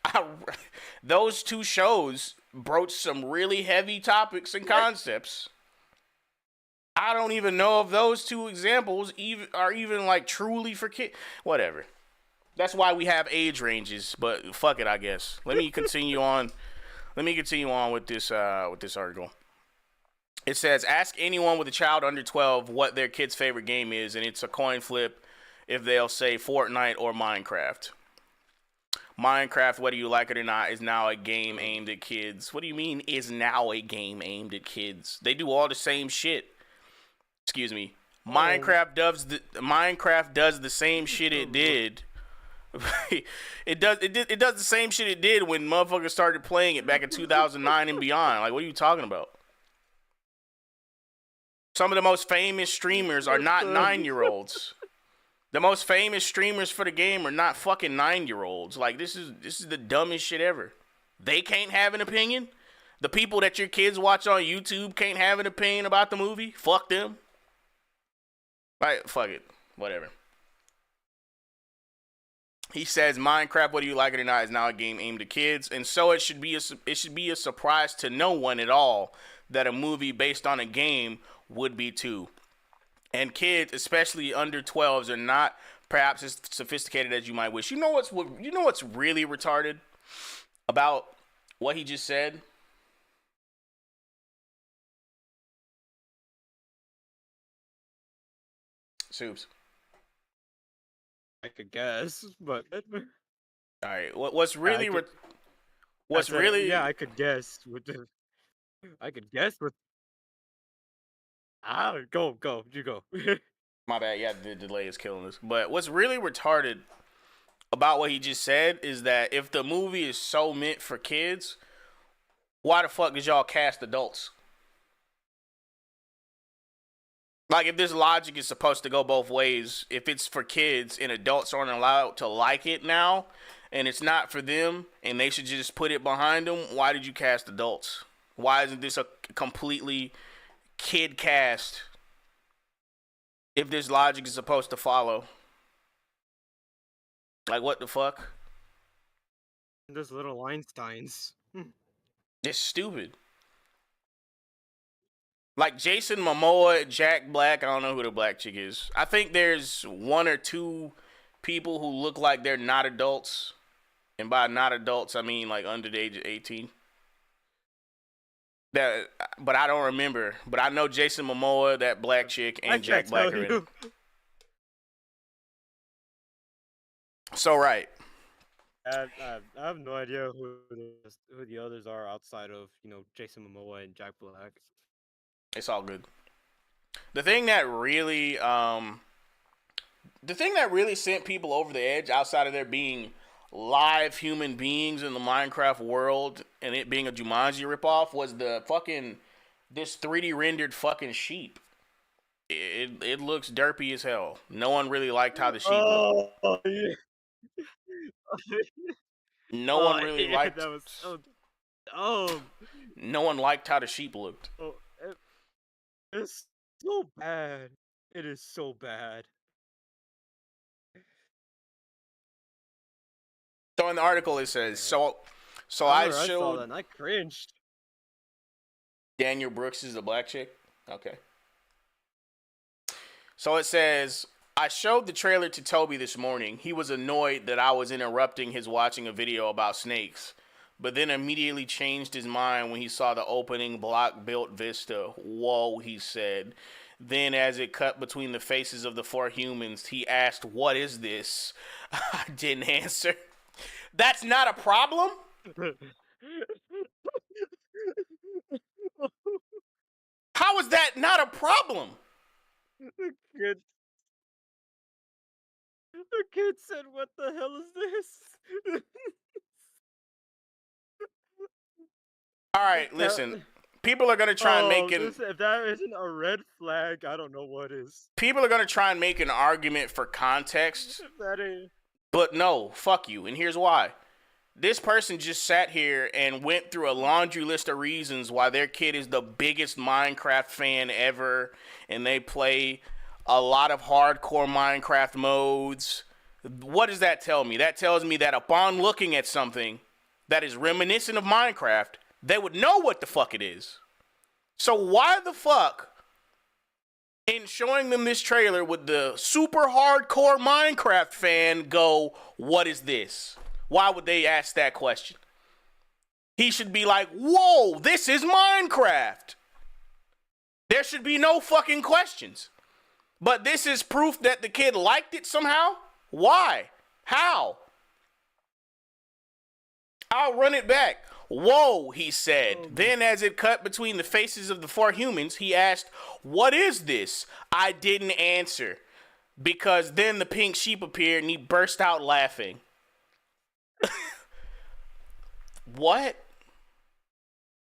those two shows broached some really heavy topics and concepts. I don't even know if those two examples are even like truly for kids. Whatever. That's why we have age ranges. But fuck it, I guess. Let me continue on. Let me continue on with this article. It says, ask anyone with a child under 12 what their kid's favorite game is, and it's a coin flip if they'll say Fortnite or Minecraft. Minecraft, whether you like it or not, is now a game aimed at kids. What do you mean is now a game aimed at kids? They do all the same shit. Excuse me. Minecraft does the same shit it did. It does the same shit it did when motherfuckers started playing it back in 2009 and beyond. Like, what are you talking about? Some of the most famous streamers are not 9-year-olds. The most famous streamers for the game are not fucking 9-year-olds. Like, this is the dumbest shit ever. They can't have an opinion. The people that your kids watch on YouTube can't have an opinion about the movie. Fuck them. Right, fuck it. Whatever. He says Minecraft, whether you like it or not, is now a game aimed at kids, and so it should be a surprise to no one at all that a movie based on a game would be too. And kids, especially under 12s, are not perhaps as sophisticated as you might wish. You know what's really retarded about what he just said? Soups. I could guess, but All right. What's really yeah, I could guess with I could guess with go you go. My bad. Yeah, the delay is killing us. But what's really retarded about what he just said is that if the movie is so meant for kids, why the fuck did y'all cast adults? Like, if this logic is supposed to go both ways, if it's for kids and adults aren't allowed to like it now, and it's not for them, and they should just put it behind them, why did you cast adults? Why isn't this a completely kid cast if this logic is supposed to follow? Like, what the fuck? Those little Einsteins. It's stupid. Like Jason Momoa, Jack Black, I don't know who the black chick is. I think there's one or two people who look like they're not adults. And by not adults, I mean like under the age of 18. But I don't remember. But I know Jason Momoa, that black chick, and Jack Black are in it. So, right. I have no idea who the others are outside of, Jason Momoa and Jack Black. It's all good. The thing that really sent people over the edge outside of there being live human beings in the Minecraft world and it being a Jumanji ripoff was this 3D rendered fucking sheep. It looks derpy as hell. No one really liked how the sheep looked. Yeah. No one really liked. That was so no one liked how the sheep looked. It's so bad. It is so bad. So in the article it says, so I I saw showed that and I cringed. Daniel Brooks is the black chick. Okay. So it says, I showed the trailer to Toby this morning. He was annoyed that I was interrupting his watching a video about snakes, but then immediately changed his mind when he saw the opening block-built vista. Whoa, he said. Then as it cut between the faces of the four humans, he asked, what is this? I didn't answer. That's not a problem? How is that not a problem? The kid said, what the hell is this? All right, listen. People are gonna try and make it. If that isn't a red flag, I don't know what is. People are gonna try and make an argument for context. If that ain't. But no, fuck you. And here's why. This person just sat here and went through a laundry list of reasons why their kid is the biggest Minecraft fan ever, and they play a lot of hardcore Minecraft modes. What does that tell me? That tells me that upon looking at something that is reminiscent of Minecraft, they would know what the fuck it is. So why the fuck, in showing them this trailer, would the super hardcore Minecraft fan go, what is this? Why would they ask that question? He should be like, whoa, this is Minecraft. There should be no fucking questions. But this is proof that the kid liked it somehow? Why? How? I'll run it back. Whoa, he said. Then as it cut between the faces of the 4 humans, he asked, what is this? I didn't answer. Because then the pink sheep appeared and he burst out laughing. What?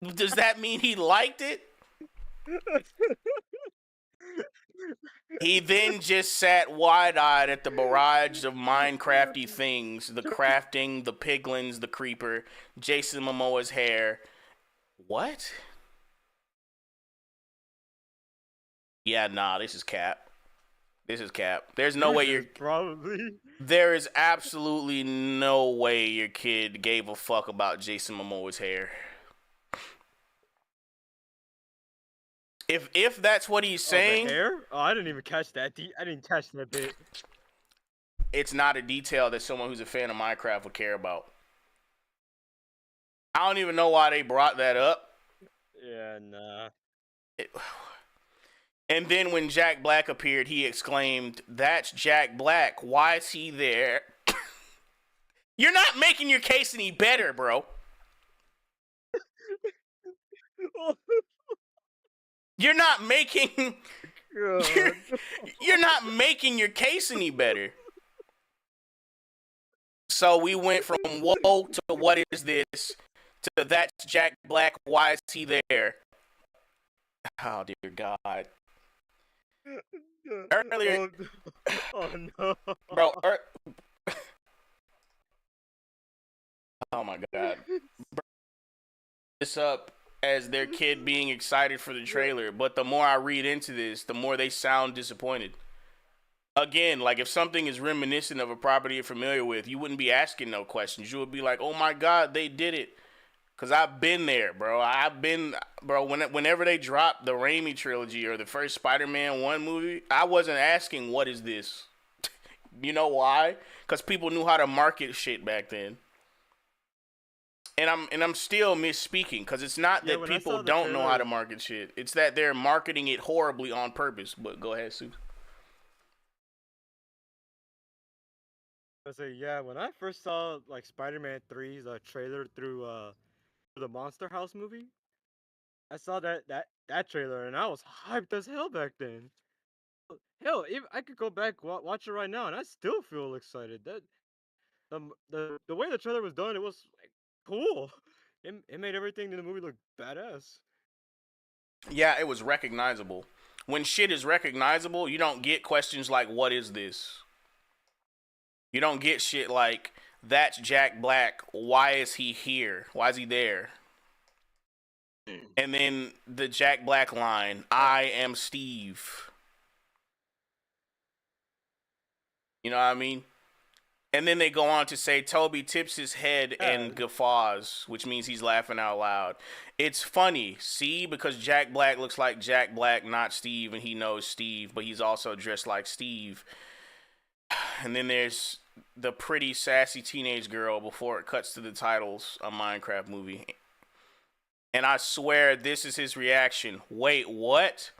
Does that mean he liked it? He then just sat wide-eyed at the barrage of Minecrafty things, the crafting, the piglins, the creeper, Jason Momoa's hair. What? Yeah, nah, this is cap. This is cap. There's no way you're... Probably. There is absolutely no way your kid gave a fuck about Jason Momoa's hair. If that's what he's saying... The hair? Oh, I didn't even catch that. I didn't catch that bit. It's not a detail that someone who's a fan of Minecraft would care about. I don't even know why they brought that up. Yeah, nah. And then when Jack Black appeared, he exclaimed, "That's Jack Black. Why is he there?" You're not making your case any better, bro. You're not making... You're not making your case any better. So we went from whoa to what is this to that's Jack Black. Why is he there? Oh, dear God. Earlier... Oh, no. Bro, oh, my God. This up as their kid being excited for the trailer, but the more I read into this, the more they sound disappointed. Again, like if something is reminiscent of a property you're familiar with, you wouldn't be asking no questions. You would be like, oh my God, they did it. Because I've been there, bro. Whenever they dropped the Raimi trilogy or the first Spider-Man 1 movie, I wasn't asking, what is this? You know why? Because people knew how to market shit back then. And I'm still misspeaking, because it's not that people don't know how to market shit. It's that they're marketing it horribly on purpose. But go ahead, Sue. I say, yeah, when I first saw like Spider-Man 3's trailer through the Monster House movie, I saw that trailer and I was hyped as hell back then. Hell, if I could go back watch it right now and I still feel excited. That the way the trailer was done, it was like cool. It made everything in the movie look badass. Yeah, it was recognizable. When shit is recognizable, you don't get questions like, what is this? You don't get shit like, that's Jack Black. Why is he here? Why is he there? And then the Jack Black line, I am Steve. You know what I mean? And then they go on to say, Toby tips his head and guffaws, which means he's laughing out loud. It's funny, see, because Jack Black looks like Jack Black, not Steve, and he knows Steve, but he's also dressed like Steve. And then there's the pretty, sassy teenage girl before it cuts to the titles, a Minecraft movie. And I swear this is his reaction. Wait, what?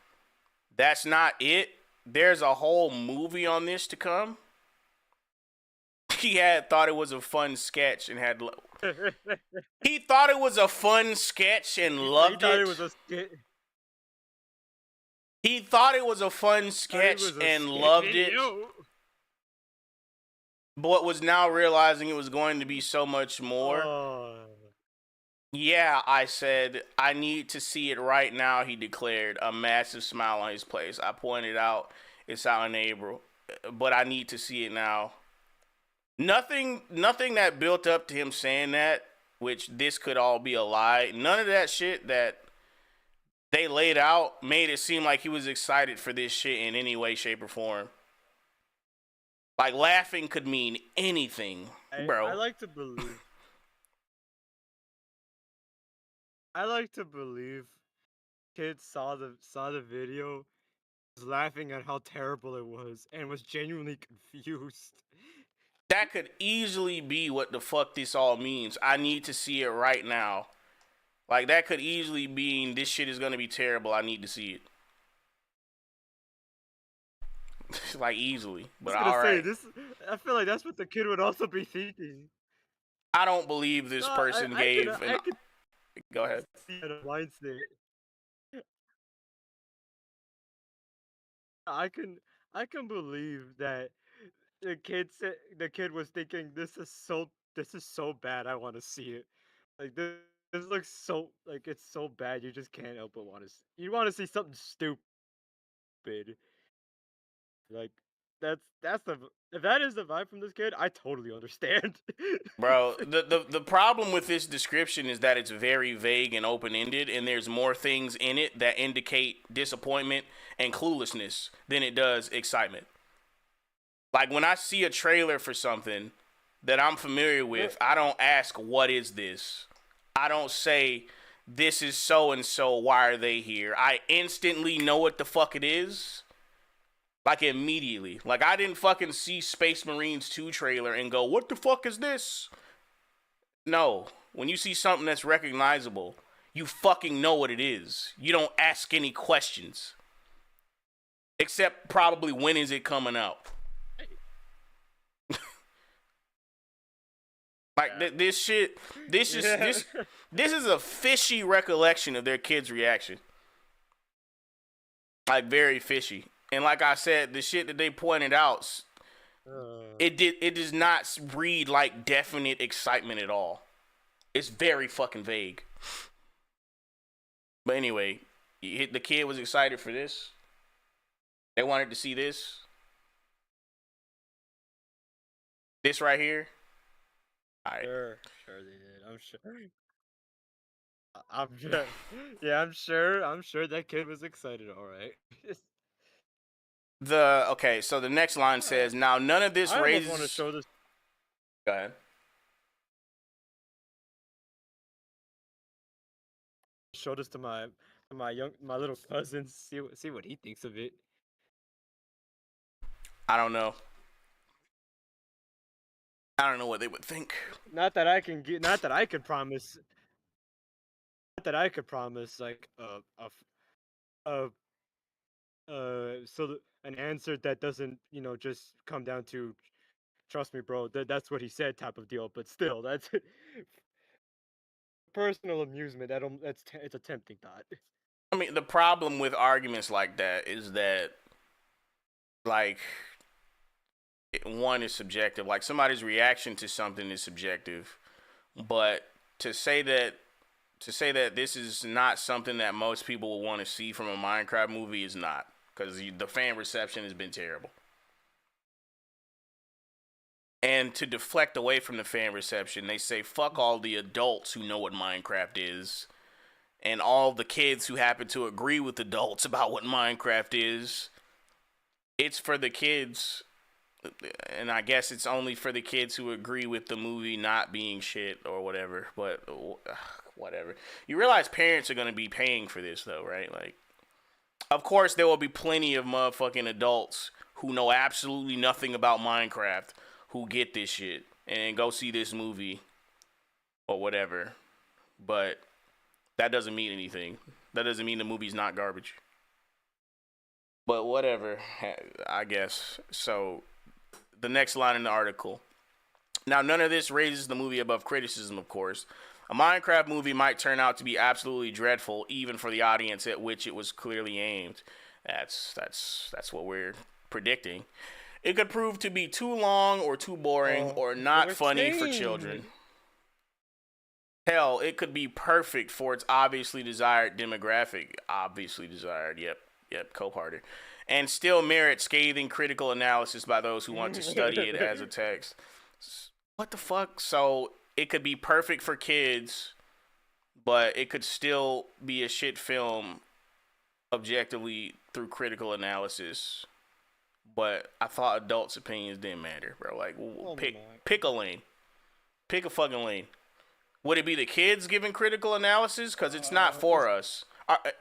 That's not it? There's a whole movie on this to come? He had thought it was a fun sketch and had... He thought it was a fun sketch and loved it. He thought it was a fun sketch and loved it. But was now realizing it was going to be so much more. Yeah, I said, I need to see it right now, he declared, a massive smile on his face. I pointed out it's out in April, but I need to see it now. Nothing that built up to him saying that, which this could all be a lie. None of that shit that they laid out made it seem like he was excited for this shit in any way, shape, or form. Like, laughing could mean anything, I bro. like to believe. I like to believe kids saw the video, was laughing at how terrible it was, and was genuinely confused. That could easily be what the fuck this all means. I need to see it right now. Like, that could easily mean this shit is gonna be terrible. I need to see it. Like, easily. I But was gonna say alright. this. I feel like that's what the kid would also be thinking. I don't believe No, this person gave an. I could Go ahead. see that mindset. I can I can believe that the kid was thinking this is so bad I want to see it. Like this looks so like it's so bad you just can't help but want to you want to see something stupid. Like that's if that is the vibe from this kid, I totally understand. Bro, the problem with this description is that it's very vague and open ended, and there's more things in it that indicate disappointment and cluelessness than it does excitement. Like, when I see a trailer for something that I'm familiar with, I don't ask, what is this? I don't say, this is so and so, why are they here? I instantly know what the fuck it is. Like, immediately. Like, I didn't fucking see Space Marines 2 trailer and go, what the fuck is this? No. When you see something that's recognizable, you fucking know what it is. You don't ask any questions. Except probably, when is it coming out? Like, this shit, this is this is a fishy recollection of their kid's reaction. Like, very fishy. And like I said, the shit that they pointed out, it does not read like definite excitement at all. It's very fucking vague. But anyway, the kid was excited for this. They wanted to see this. This right here. All right. Sure they did. I'm sure. I'm sure. Yeah, I'm sure that kid was excited. All right. So the next line says, "Now none of this I almost want to raises." show this. Go ahead. Show this to my little cousin. See what he thinks of it. I don't know. I don't know what they would think. Not that I can get. Not that I could promise. Not that I could promise like a an answer that doesn't just come down to trust me, bro. That's what he said type of deal. But still, that's personal amusement. It's a tempting thought. I mean, the problem with arguments like that is that, like, one is subjective. Like, somebody's reaction to something is subjective, but to say that this is not something that most people will want to see from a Minecraft movie is not, because the fan reception has been terrible. And to deflect away from the fan reception, they say, fuck all the adults who know what Minecraft is, and all the kids who happen to agree with adults about what Minecraft is. It's for the kids, and I guess it's only for the kids who agree with the movie not being shit or whatever, but whatever. You realize parents are going to be paying for this, though, right? Like, of course, there will be plenty of motherfucking adults who know absolutely nothing about Minecraft who get this shit and go see this movie or whatever. But that doesn't mean anything. That doesn't mean the movie's not garbage. But whatever, I guess. So, the next line in the article. Now, none of this raises the movie above criticism, of course. A Minecraft movie might turn out to be absolutely dreadful, even for the audience at which it was clearly aimed. That's what we're predicting. It could prove to be too long or too boring or not funny for children. Hell, it could be perfect for its obviously desired demographic. Obviously desired, yep, cold-hearted. And still merit scathing critical analysis by those who want to study it as a text. What the fuck? So it could be perfect for kids, but it could still be a shit film objectively through critical analysis. But I thought adults' opinions didn't matter, bro. Like, Oh pick a lane. Pick a fucking lane. Would it be the kids giving critical analysis? Because it's not for us.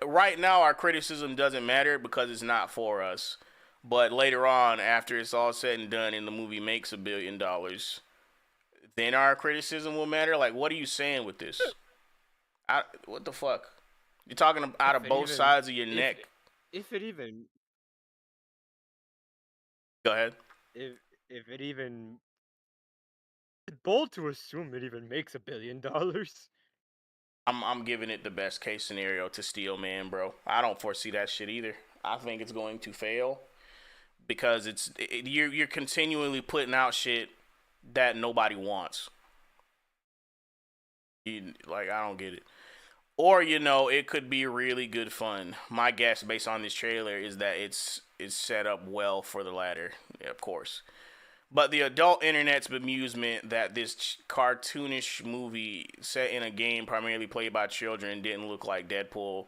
Right now, our criticism doesn't matter because it's not for us. But later on, after it's all said and done and the movie makes $1 billion, then our criticism will matter? Like, what are you saying with this? What the fuck? You're talking out of both sides of your neck. If it even... Go ahead. If it even... It's bold to assume it even makes $1 billion. I'm giving it the best case scenario to Steel Man, bro. I don't foresee that shit either. I think it's going to fail because you're continually putting out shit that nobody wants. Like, I don't get it. Or, it could be really good fun. My guess, based on this trailer, is that it's set up well for the latter, yeah, of course. But the adult internet's bemusement that this cartoonish movie set in a game primarily played by children didn't look like Deadpool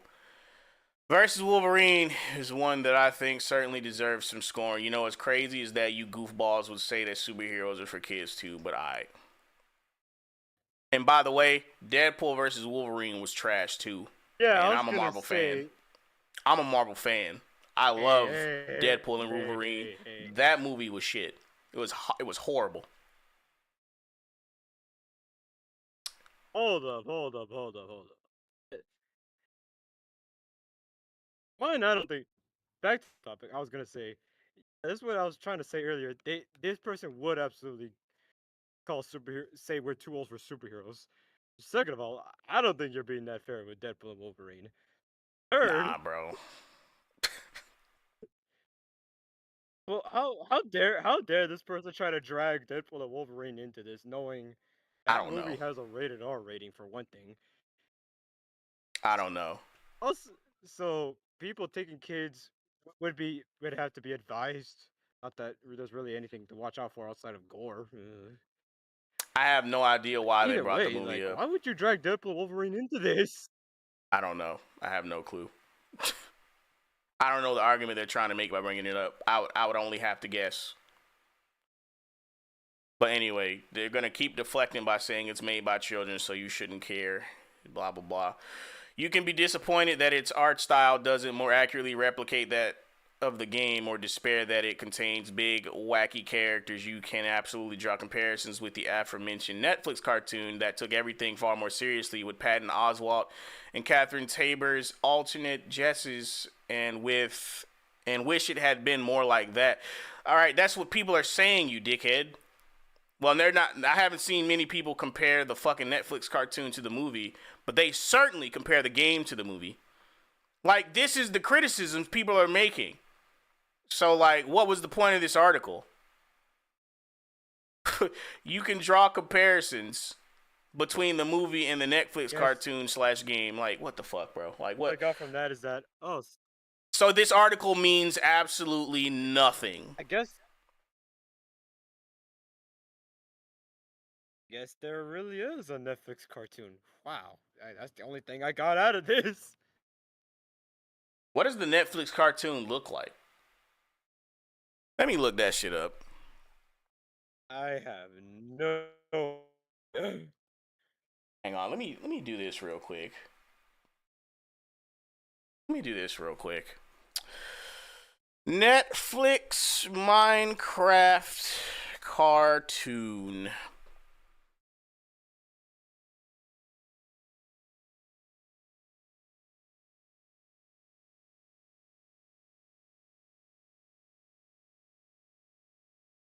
versus Wolverine is one that I think certainly deserves some scorn. What's crazy is that you goofballs would say that superheroes are for kids too, but And by the way, Deadpool versus Wolverine was trash too. Yeah, and I'm a Marvel fan. I'm a Marvel fan. I love Deadpool and Wolverine. That movie was shit. It was horrible. Hold up. One, I don't think. Back to the topic. I was gonna say. This is what I was trying to say earlier. This person would absolutely call say we're too old for superheroes. Second of all, I don't think you're being that fair with Deadpool and Wolverine. Third, nah, bro. well, how dare this person try to drag Deadpool and Wolverine into this, knowing that movie has a rated R rating for one thing. I don't know. Also, so people taking kids would have to be advised. Not that there's really anything to watch out for outside of gore. I have no idea why they brought the movie like, up. why would you drag Deadpool Wolverine into this? I don't know. I have no clue. I don't know the argument they're trying to make by bringing it up. I would only have to guess. But anyway, they're going to keep deflecting by saying it's made by children, so you shouldn't care. Blah, blah, blah. You can be disappointed that its art style doesn't more accurately replicate that of the game, or despair that it contains big, wacky characters. You can absolutely draw comparisons with the aforementioned Netflix cartoon that took everything far more seriously, with Patton Oswalt and Catherine Tabor's alternate Jesses, and wish it had been more like that. All right, that's what people are saying, you dickhead. Well, they're not. I haven't seen many people compare the fucking Netflix cartoon to the movie, but they certainly compare the game to the movie. Like, this is the criticisms people are making. So, like, what was the point of this article? You can draw comparisons between the movie and the Netflix cartoon / game. Like, what the fuck, bro? Like, what I got from that is that, so this article means absolutely nothing. I guess there really is a Netflix cartoon. Wow, that's the only thing I got out of this. What does the Netflix cartoon look like? Let me look that shit up. I have no. Hang on, let me do this real quick. Netflix Minecraft cartoon.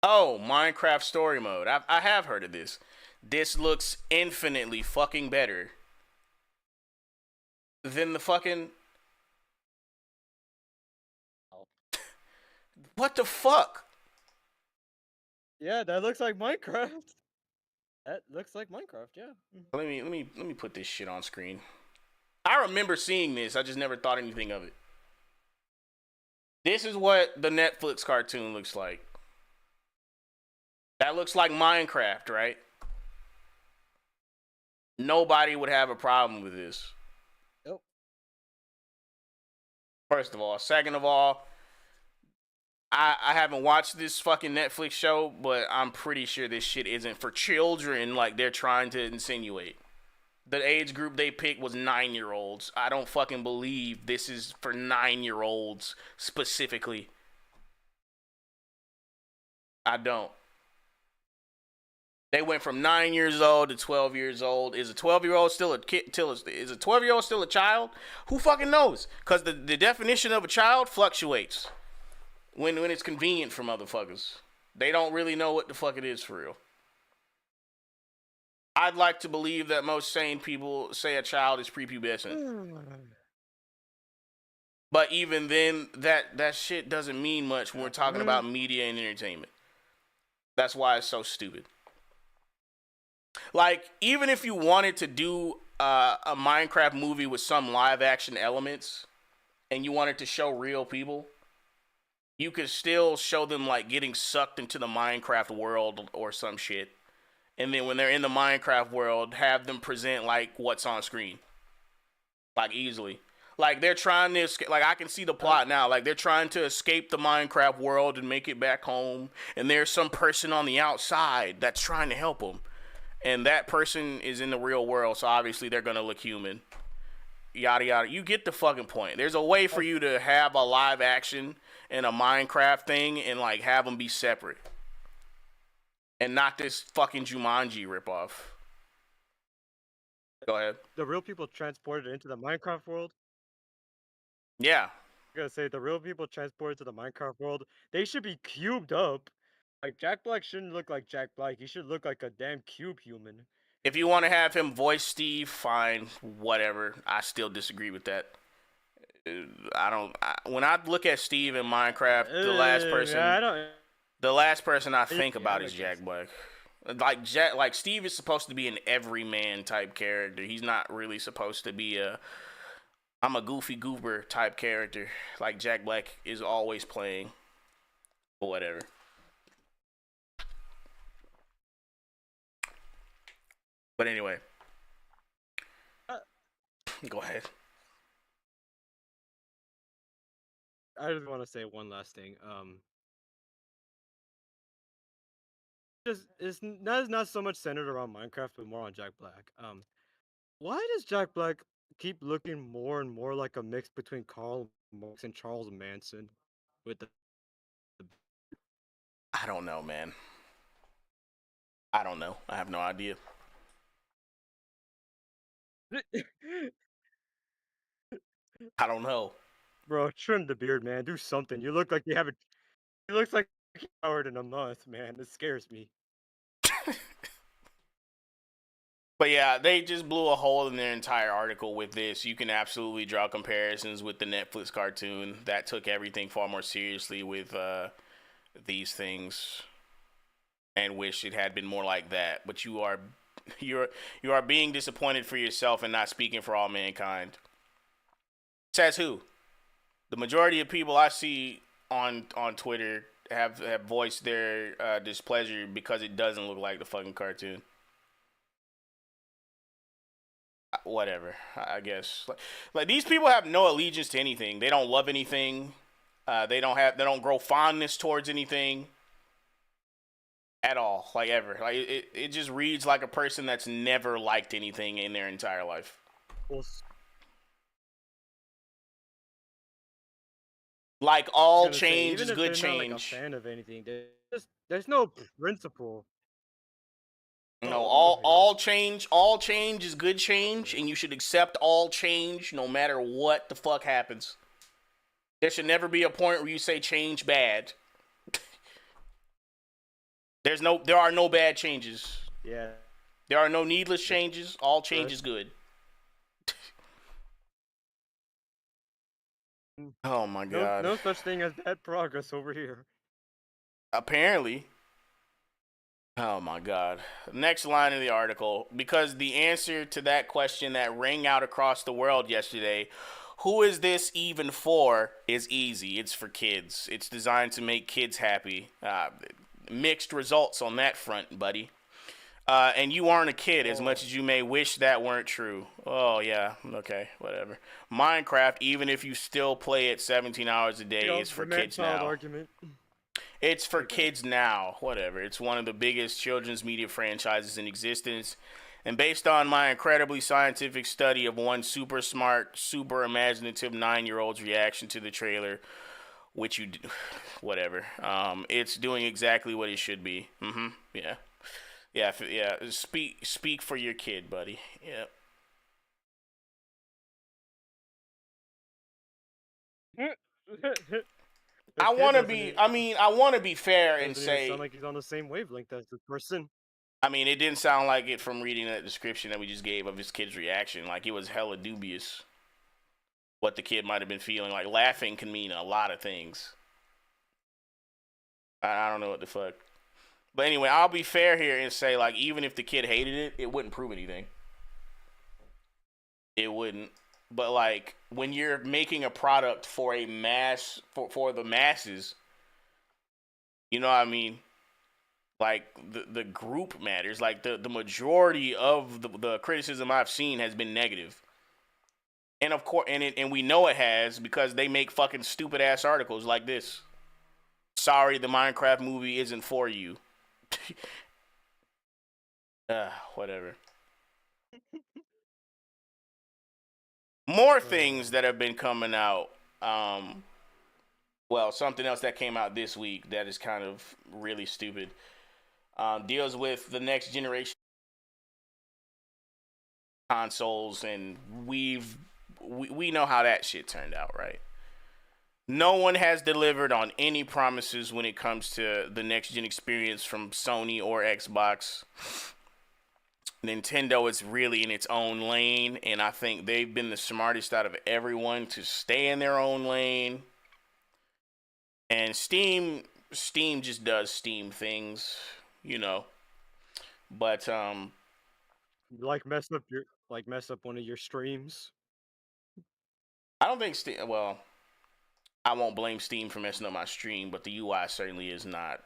Oh, Minecraft story mode. I have heard of this. This looks infinitely fucking better than the fucking... What the fuck? Yeah, that looks like Minecraft. That looks like Minecraft, yeah. Let me put this shit on screen. I remember seeing this. I just never thought anything of it. This is what the Netflix cartoon looks like. That looks like Minecraft, right? Nobody would have a problem with this. Nope. First of all. Second of all, I haven't watched this fucking Netflix show, but I'm pretty sure this shit isn't for children like they're trying to insinuate. The age group they picked was 9-year-olds. I don't fucking believe this is for 9-year-olds specifically. I don't. They went from 9 years old to 12 years old. Is a 12-year-old still a kid? Is a 12-year-old still a child? Who fucking knows? Because the definition of a child fluctuates when it's convenient for motherfuckers. They don't really know what the fuck it is for real. I'd like to believe that most sane people say a child is prepubescent. But even then, that shit doesn't mean much when we're talking about media and entertainment. That's why it's so stupid. Like, even if you wanted to do a Minecraft movie with some live action elements and you wanted to show real people, you could still show them like getting sucked into the Minecraft world or some shit. And then when they're in the Minecraft world, have them present like what's on screen. Like easily. Like they're trying to escape, like I can see the plot now. Like they're trying to escape the Minecraft world and make it back home. And there's some person on the outside that's trying to help them. And that person is in the real world, so obviously they're going to look human. Yada yada. You get the fucking point. There's a way for you to have a live action and a Minecraft thing and like have them be separate. And not this fucking Jumanji ripoff. Go ahead. The real people transported into the Minecraft world. Yeah. I gotta say, the real people transported to the Minecraft world, they should be cubed up. Like, Jack Black shouldn't look like Jack Black. He should look like a damn cube human. If you want to have him voice Steve, fine. Whatever. I still disagree with that. When I look at Steve in Minecraft, the last person I think about is Jack Black. Like Steve is supposed to be an everyman type character. He's not really supposed to be I'm a goofy goober type character like Jack Black is always playing. Or whatever. But anyway. Go ahead. I just want to say one last thing. It's not so much centered around Minecraft, but more on Jack Black. Why does Jack Black keep looking more and more like a mix between Karl Marx and Charles Manson? With the I don't know, man. I don't know. I have no idea. I don't know. Bro, trim the beard, man. Do something. You look like you haven't. He looks like he showered in a month, man. It scares me. But yeah, they just blew a hole in their entire article with this. You can absolutely draw comparisons with the Netflix cartoon that took everything far more seriously with these things, and wish it had been more like that. But you are being disappointed for yourself and not speaking for all mankind. Says who? The majority of people I see on Twitter have voiced their displeasure because it doesn't look like the fucking cartoon. Whatever, I guess. Like these people have no allegiance to anything. They don't love anything. They don't grow fondness towards anything at all. Like ever. Like it just reads like a person that's never liked anything in their entire life. Well, Like all change is good change. Not like a fan of anything. There's no principle. No, all change is good change, and you should accept all change no matter what the fuck happens. There should never be a point where you say change bad. There are no bad changes. Yeah. There are no needless changes. All change is good. Oh my god. No such thing as bad progress over here. Apparently. Oh my God. Next line of the article. Because the answer to that question that rang out across the world yesterday, who is this even for, is easy. It's for kids. It's designed to make kids happy. Mixed results on that front, buddy. And you aren't a kid as much Oh, as you may wish that weren't true. Oh, yeah. Okay, whatever. Minecraft, even if you still play it 17 hours a you day, know, is for the kids man-child now. argument. It's for Okay. kids now. Whatever. It's one of the biggest children's media franchises in existence. And based on my incredibly scientific study of one super smart, super imaginative 9 year old's reaction to the trailer, which you, whatever, it's doing exactly what it should be. Yeah. Yeah. Speak for your kid, buddy. Yeah. The kid doesn't even, I want to be fair and doesn't even sound say, like he's on the same wavelength as the person. I mean, it didn't sound like it from reading that description that we just gave of his kid's reaction. Like, it was hella dubious what the kid might have been feeling. Like, laughing can mean a lot of things. I don't know what the fuck. But anyway, I'll be fair here and say, like, even if the kid hated it, it wouldn't prove anything. It wouldn't. But, like, when you're making a product for a mass, for the masses, you know what I mean? Like, the group matters. Like, the majority of the criticism I've seen has been negative. And of course, and we know it has because they make fucking stupid ass articles like this. Sorry, the Minecraft movie isn't for you. Whatever. More things Oh, that have been coming out. Well, something else that came out this week that is kind of really stupid. Deals with the next generation consoles, and we know how that shit turned out, right? No one has delivered on any promises when it comes to the next gen experience from Sony or Xbox. Nintendo is really in its own lane, and I think they've been the smartest out of everyone to stay in their own lane. And Steam just does Steam things, you know. But mess up one of your streams. I don't think Steam. Well, I won't blame Steam for messing up my stream, but the UI certainly is not.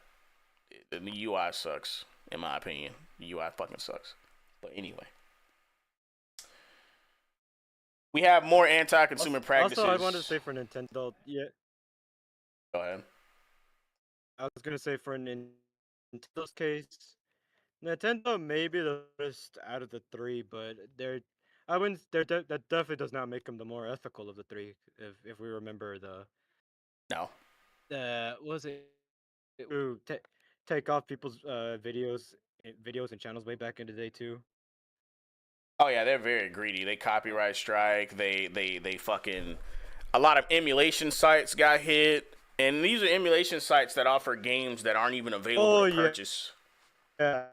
The UI sucks, in my opinion. The UI fucking sucks. But anyway, we have more anti-consumer Also, I practices. wanted to say for Nintendo, yeah, Go ahead. I was gonna say for Nintendo's case, Nintendo may be the best out of the three, but I wouldn't. That definitely does not make them the more ethical of the three. If we remember No. was it to take off people's videos and channels way back in the day too. Oh yeah, they're very greedy. They copyright strike. They fucking. A lot of emulation sites got hit, and these are emulation sites that offer games that aren't even available Oh to yeah, purchase. yeah.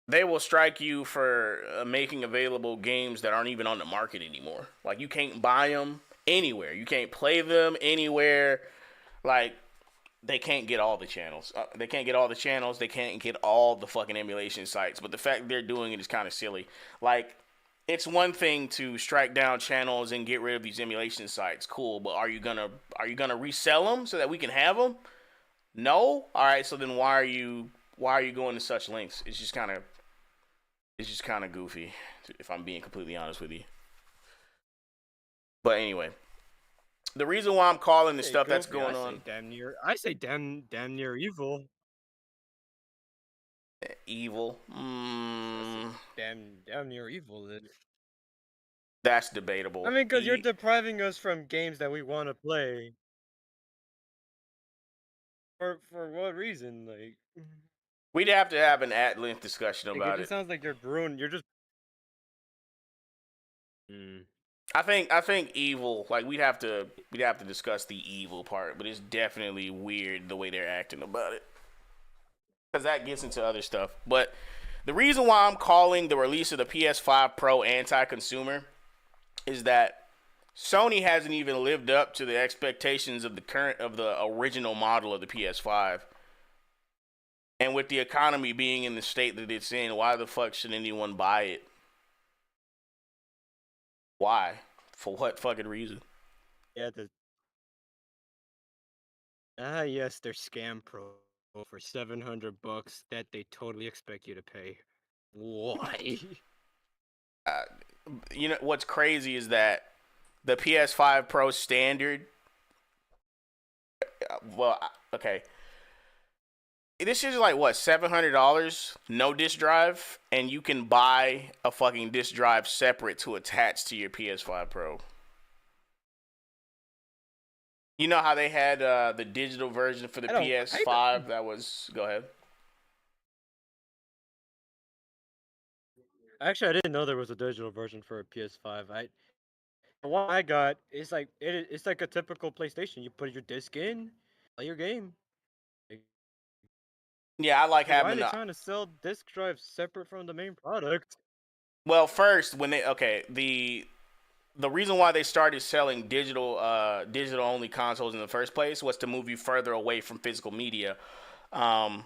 They will strike you for making available games that aren't even on the market anymore. Like, you can't buy them anywhere. You can't play them anywhere. Like, they can't get all the channels. They can't get all the channels. They can't get all the fucking emulation sites. But the fact they're doing it is kind of silly. Like, it's one thing to strike down channels and get rid of these emulation sites. Cool, but are you gonna resell them so that we can have them? No. All right. So then why are you going to such lengths? It's just kind of goofy, if I'm being completely honest with you. But anyway, the reason why I'm calling the Hey, stuff that's goofy. going on I say damn near evil. evil, I say damn near evil. that's I debatable. mean, because you're depriving us from games that we want to play. For what reason? Like, We'd have to have an at-length discussion it about just it. sounds like you're just. Mm. I think evil. Like, we'd have to discuss the evil part, but it's definitely weird the way they're acting about it, because that gets into other stuff. But the reason why I'm calling the release of the PS5 Pro anti-consumer is that Sony hasn't even lived up to the expectations of the original model of the PS5. And with the economy being in the state that it's in, why the fuck should anyone buy it? Why? For what fucking reason? Yeah, yes, they're scam pro for $700 that they totally expect you to pay. Why? Uh, you know what's crazy is that the PS5 Pro standard. Well, okay, this is like what, $700, no disc drive, and you can buy a fucking disc drive separate to attach to your PS5 Pro. You know how they had the digital version for the PS5 that was. Go ahead. Actually, I didn't know there was a digital version for a PS5. The one I got is like it's like a typical PlayStation. You put your disc in, play your game. Yeah, I like Why are having they the. trying to sell disc drives separate from the main product? Well, first when they the reason why they started selling digital only consoles in the first place was to move you further away from physical media. Um,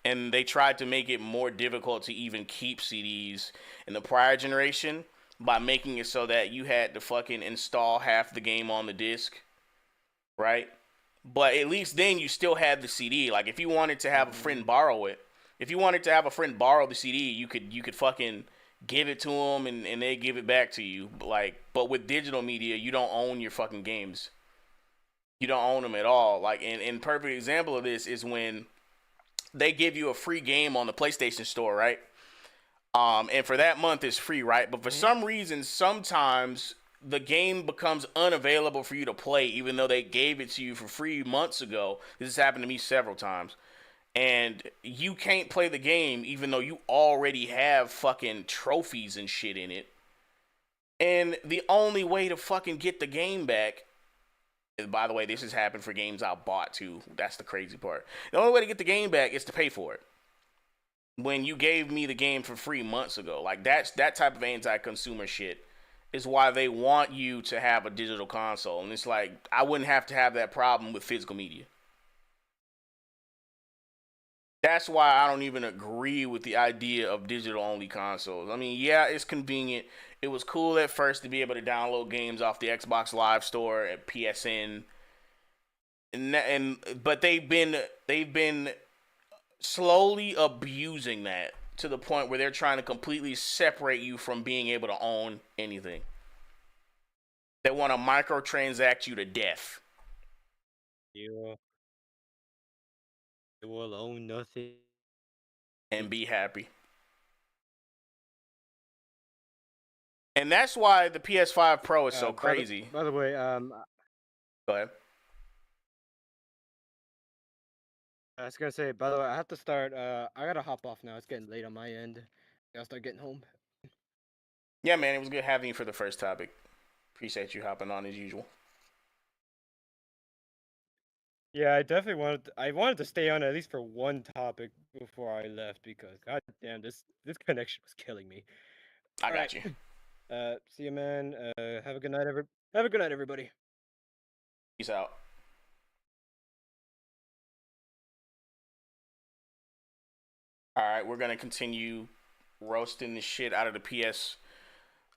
and they tried to make it more difficult to even keep CDs in the prior generation by making it so that you had to fucking install half the game on the disc, right? But at least then you still had the CD. Like if you wanted to have a friend borrow it, if you wanted to have a friend borrow the CD, you could fucking give it to them and they give it back to you. But with digital media, you don't own your fucking games. You don't own them at all. Like, and perfect example of this is when they give you a free game on the PlayStation Store, right? And for that month it's free, right? But for some reason, sometimes the game becomes unavailable for you to play, even though they gave it to you for free months ago. This has happened to me several times. And you can't play the game, even though you already have fucking trophies and shit in it. And the only way to fucking get the game back, and by the way, this has happened for games I bought too. That's the crazy part. The only way to get the game back is to pay for it. When you gave me the game for free months ago, like that type of anti-consumer shit is why they want you to have a digital console. And it's like, I wouldn't have to have that problem with physical media. That's why I don't even agree with the idea of digital only consoles. I mean, yeah, it's convenient. It was cool at first to be able to download games off the Xbox Live Store at PSN, but they've been slowly abusing that to the point where they're trying to completely separate you from being able to own anything. They want to microtransact you to death. You will own nothing and be happy. And that's why the PS5 Pro is so crazy. By the way, go ahead. I was gonna say, by the way, I have to start. I gotta hop off now. It's getting late on my end. I gotta start getting home. Yeah, man, it was good having you for the first topic. Appreciate you hopping on as usual. Yeah, I definitely wanted to stay on at least for one topic before I left because god damn, this connection was killing me. I got you. See you, man. Have a good night, everybody. Peace out. All right, we're gonna continue roasting the shit out of the PS.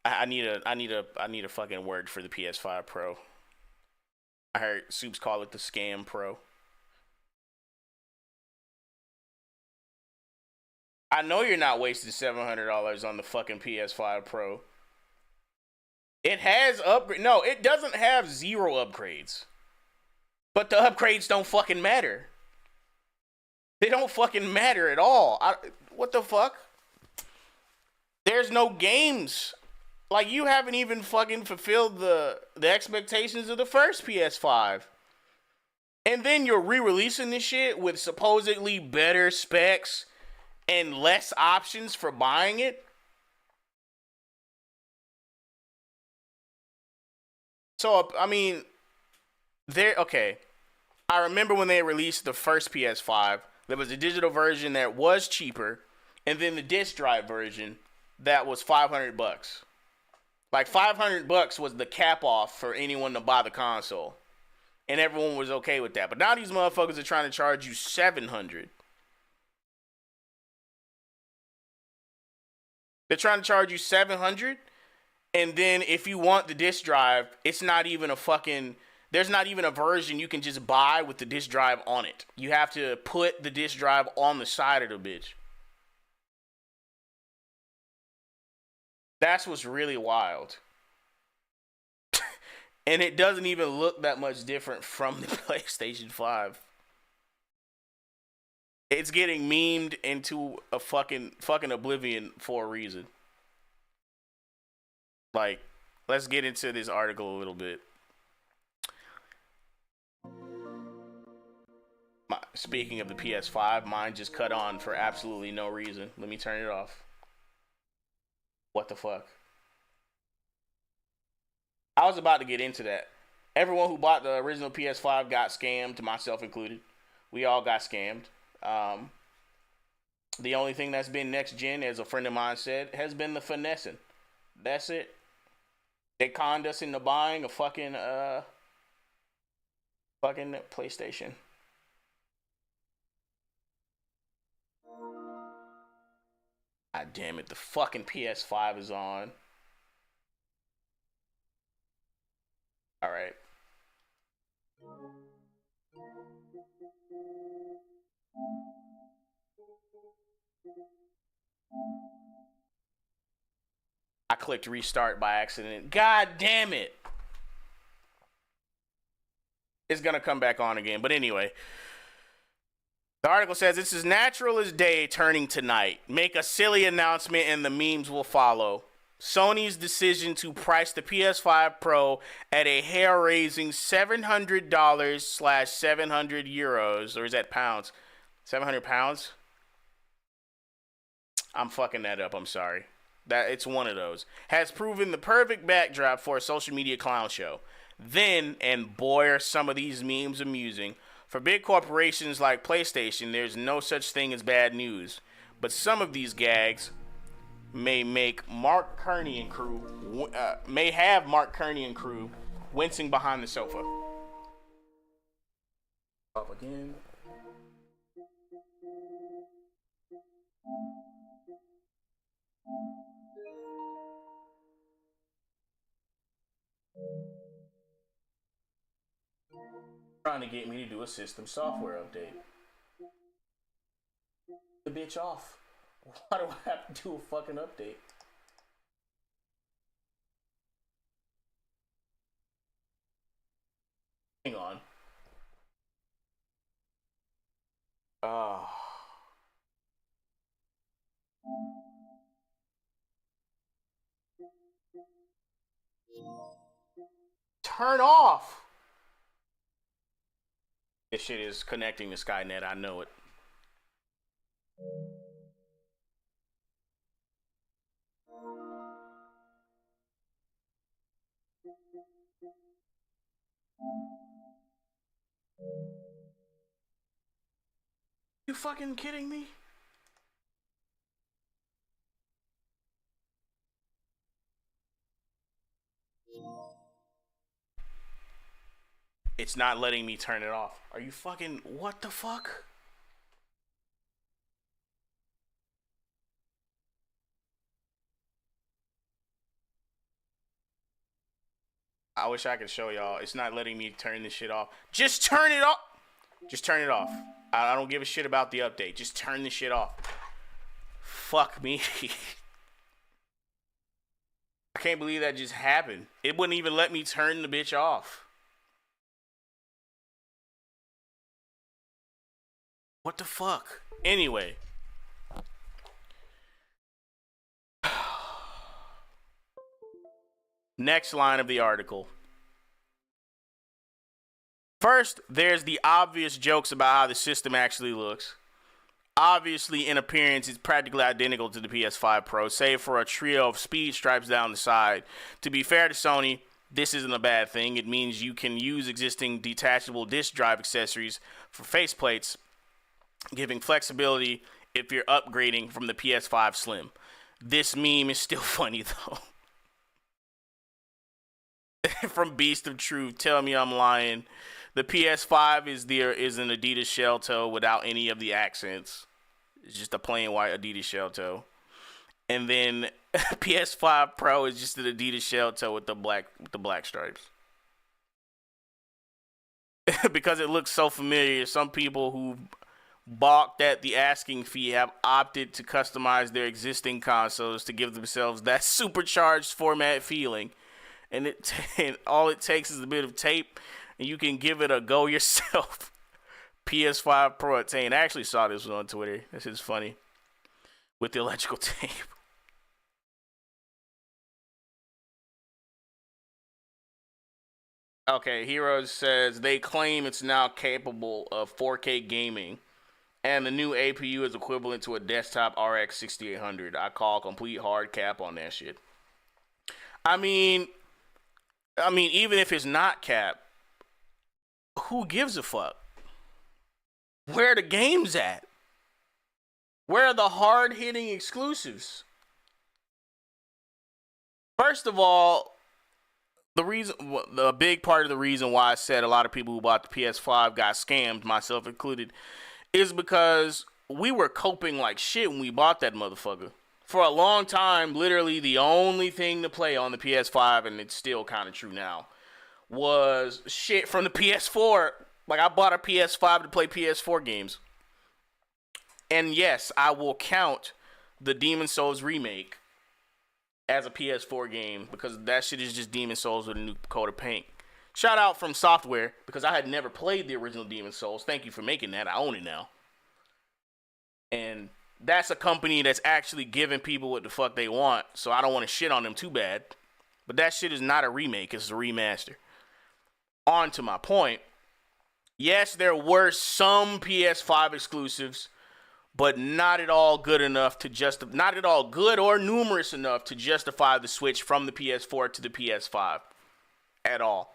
I need a fucking word for the PS5 Pro. I heard Soups call it the Scam Pro. I know you're not wasting $700 on the fucking PS5 Pro. It has upgrade. No, it doesn't have zero upgrades. But the upgrades don't fucking matter. They don't fucking matter at all. What the fuck? There's no games. Like, you haven't even fucking fulfilled the expectations of the first PS5. And then you're re-releasing this shit with supposedly better specs and less options for buying it. So, I mean, okay. I remember when they released the first PS5, there was a digital version that was cheaper, and then the disc drive version that was $500. Like, $500 was the cap off for anyone to buy the console. And everyone was okay with that. But now these motherfuckers are trying to charge you $700. They're trying to charge you $700, and then if you want the disc drive, it's not even a fucking. There's not even a version you can just buy with the disc drive on it. You have to put the disc drive on the side of the bitch. That's what's really wild. And it doesn't even look that much different from the PlayStation 5. It's getting memed into a fucking oblivion for a reason. Like, let's get into this article a little bit. Speaking of the PS5, mine just cut on for absolutely no reason. Let me turn it off. What the fuck? I was about to get into that. Everyone who bought the original PS5 got scammed, myself included. We all got scammed. The only thing that's been next gen, as a friend of mine said, has been the finessing. That's it. They conned us into buying a fucking PlayStation. God damn it, the fucking PS5 is on. Alright. I clicked restart by accident. God damn it. It's gonna come back on again. But anyway. The article says, it's as natural as day turning to night. Make a silly announcement and the memes will follow. Sony's decision to price the PS5 Pro at a hair-raising $700/700 euros, or is that pounds? 700 pounds? I'm fucking that up, I'm sorry. It's one of those. Has proven the perfect backdrop for a social media clown show. Then, and boy are some of these memes amusing, for big corporations like PlayStation, there's no such thing as bad news. But some of these gags may make Mark Kearney and crew wincing behind the sofa. Up again. Trying to get me to do a system software update. The bitch off. Why do I have to do a fucking update? Hang on. Turn off! This shit is connecting to Skynet, I know it. You fucking kidding me? It's not letting me turn it off. Are you fucking... What the fuck? I wish I could show y'all. It's not letting me turn this shit off. Just turn it off. Just turn it off. I don't give a shit about the update. Just turn this shit off. Fuck me. I can't believe that just happened. It wouldn't even let me turn the bitch off. What the fuck? Anyway. Next line of the article. First, there's the obvious jokes about how the system actually looks. Obviously, in appearance, it's practically identical to the PS5 Pro, save for a trio of speed stripes down the side. To be fair to Sony, this isn't a bad thing. It means you can use existing detachable disc drive accessories for faceplates, giving flexibility if you're upgrading from the PS5 Slim. This meme is still funny, though. From Beast of Truth, tell me I'm lying. The PS5 is an Adidas shell toe without any of the accents. It's just a plain white Adidas shell toe. And then PS5 Pro is just an Adidas shell toe with the black stripes. Because it looks so familiar, some people who balked at the asking fee have opted to customize their existing consoles to give themselves that supercharged format feeling. And all it takes is a bit of tape, and you can give it a go yourself. PS5 Pro Attain. I actually saw this one on Twitter. This is funny. With the electrical tape. Okay, Heroes says they claim it's now capable of 4K gaming, and the new APU is equivalent to a desktop RX 6800. I call complete hard cap on that shit. I mean, even if it's not cap, who gives a fuck? Where are the games at? Where are the hard-hitting exclusives? First of all, the big part of the reason why I said a lot of people who bought the PS5 got scammed, myself included, is because we were coping like shit when we bought that motherfucker. For a long time, literally the only thing to play on the PS5, and it's still kind of true now, was shit from the PS4. Like, I bought a PS5 to play PS4 games. And yes, I will count the Demon's Souls remake as a PS4 game, because that shit is just Demon's Souls with a new coat of paint. Shout out From Software, because I had never played the original Demon's Souls. Thank you for making that. I own it now. And that's a company that's actually giving people what the fuck they want, so I don't want to shit on them too bad. But that shit is not a remake, it's a remaster. On to my point. Yes, there were some PS5 exclusives, but not at all good enough to not at all good or numerous enough to justify the switch from the PS4 to the PS5 at all.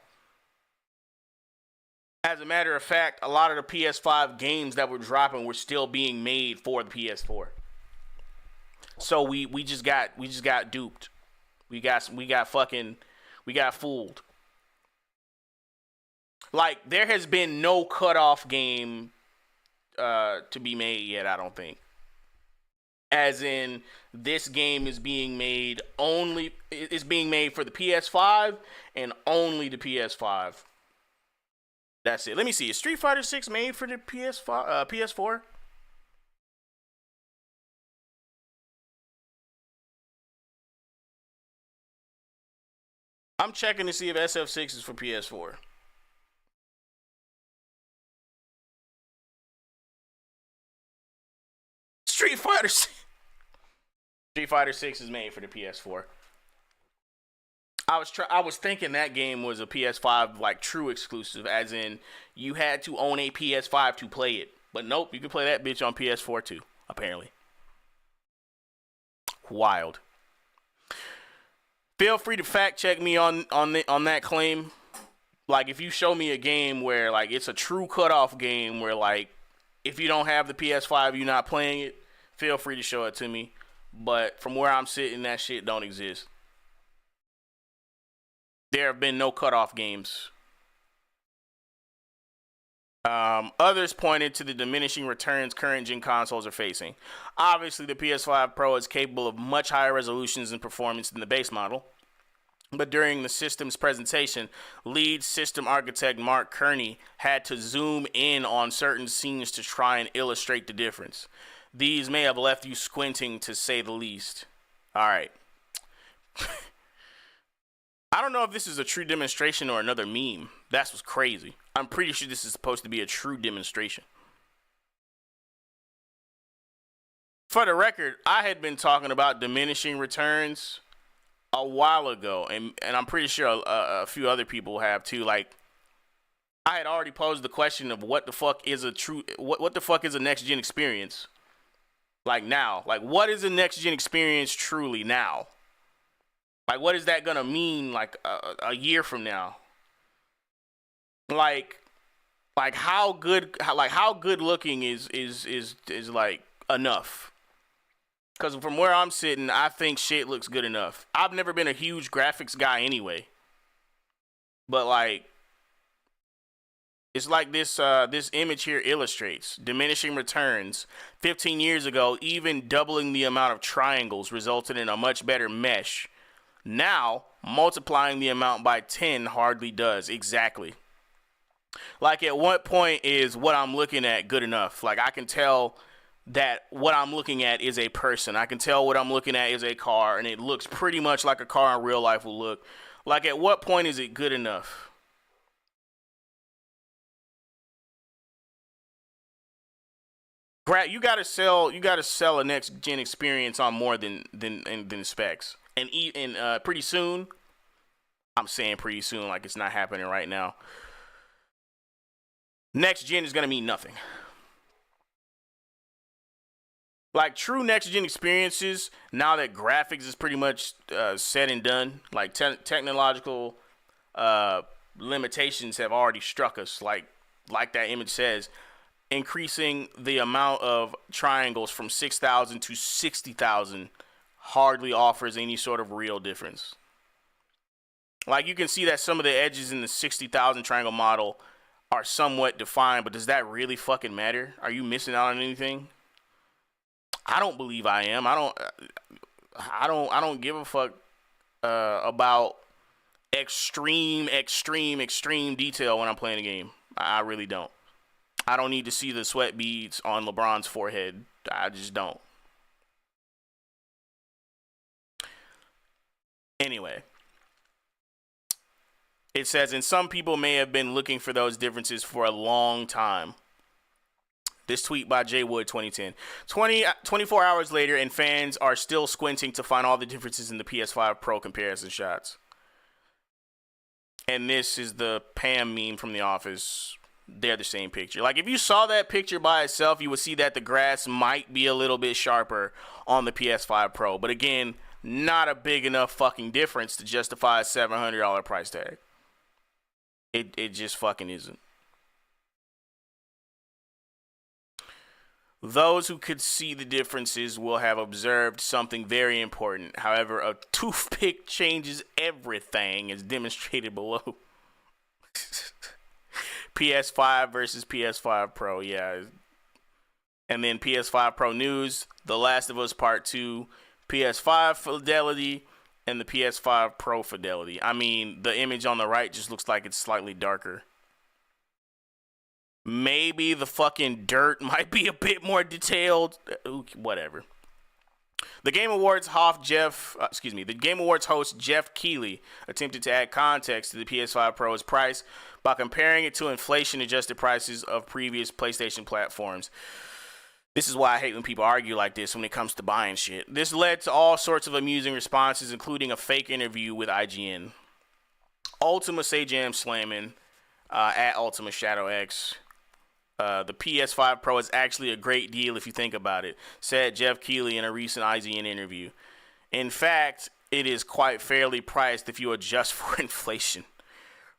As a matter of fact, a lot of the PS5 games that were dropping were still being made for the PS4. So we just got duped. We got fooled. Like, there has been no cutoff game to be made yet, I don't think. As in, this game is being made for the PS5 and only the PS5. That's it. Let me see. Is Street Fighter 6 made for the PS4? I'm checking to see if SF6 is for PS4. Street Fighter 6 is made for the PS4. I was thinking that game was a PS5 like true exclusive, as in you had to own a PS5 to play it. But nope, you can play that bitch on PS4 too, apparently. Wild. Feel free to fact check me on that claim. Like, if you show me a game where like it's a true cutoff game where like if you don't have the PS5 you're not playing it, feel free to show it to me. But from where I'm sitting, that shit don't exist. There have been no cutoff games. Others pointed to the diminishing returns current gen consoles are facing. Obviously, the PS5 Pro is capable of much higher resolutions and performance than the base model. But during the system's presentation, lead system architect Mark Kearney had to zoom in on certain scenes to try and illustrate the difference. These may have left you squinting, to say the least. All right. I don't know if this is a true demonstration or another meme. That's what's crazy. I'm pretty sure this is supposed to be a true demonstration. For the record, I had been talking about diminishing returns a while ago, and I'm pretty sure a few other people have too. Like, I had already posed the question of what the fuck is what the fuck is a next gen experience? Like now, like what is a next gen experience truly now? Like, what is that gonna mean like a year from now? Like how good looking is like enough? Because from where I'm sitting, I think shit looks good enough. I've never been a huge graphics guy anyway. But like It's like this image here illustrates diminishing returns. 15 years ago, even doubling the amount of triangles resulted in a much better mesh. Now, multiplying the amount by 10 hardly does. Exactly. Like, at what point is what I'm looking at good enough? Like, I can tell that what I'm looking at is a person. I can tell what I'm looking at is a car, and it looks pretty much like a car in real life will look. Like, at what point is it good enough? You gotta sell a next gen experience on more than specs. And pretty soon, I'm saying pretty soon, like it's not happening right now. Next gen is gonna mean nothing. Like, true next gen experiences, now that graphics is pretty much said and done, like technological limitations have already struck us. Like that image says, increasing the amount of triangles from 6,000 to 60,000 hardly offers any sort of real difference. Like, you can see that some of the edges in the 60,000 triangle model are somewhat defined, but does that really fucking matter? Are you missing out on anything? I don't believe I am. I don't give a fuck about extreme detail when I'm playing a game. I really don't. I don't need to see the sweat beads on LeBron's forehead. I just don't. Anyway, it says, and some people may have been looking for those differences for a long time. This tweet by Jay Wood, 2010. 24 hours later, and fans are still squinting to find all the differences in the PS5 Pro comparison shots. And this is the Pam meme from The Office. They're the same picture. Like, if you saw that picture by itself, you would see that the grass might be a little bit sharper on the PS5 Pro. But again, not a big enough fucking difference to justify a $700 price tag. It just fucking isn't. Those who could see the differences will have observed something very important. However, a toothpick changes everything, as demonstrated below. PS5 versus PS5 Pro, yeah. And then PS5 Pro news, The Last of Us Part 2, PS5 fidelity, and the PS5 Pro fidelity. I mean, the image on the right just looks like it's slightly darker. Maybe the fucking dirt might be a bit more detailed. Whatever. The Game Awards host Jeff Keighley attempted to add context to the PS5 Pro's price by comparing it to inflation-adjusted prices of previous PlayStation platforms. This is why I hate when people argue like this when it comes to buying shit. This led to all sorts of amusing responses, including a fake interview with IGN. Ultima Say Jam Slamming at Ultima Shadow X. The PS5 Pro is actually a great deal if you think about it, said Jeff Keighley in a recent IGN interview. In fact, it is quite fairly priced if you adjust for inflation.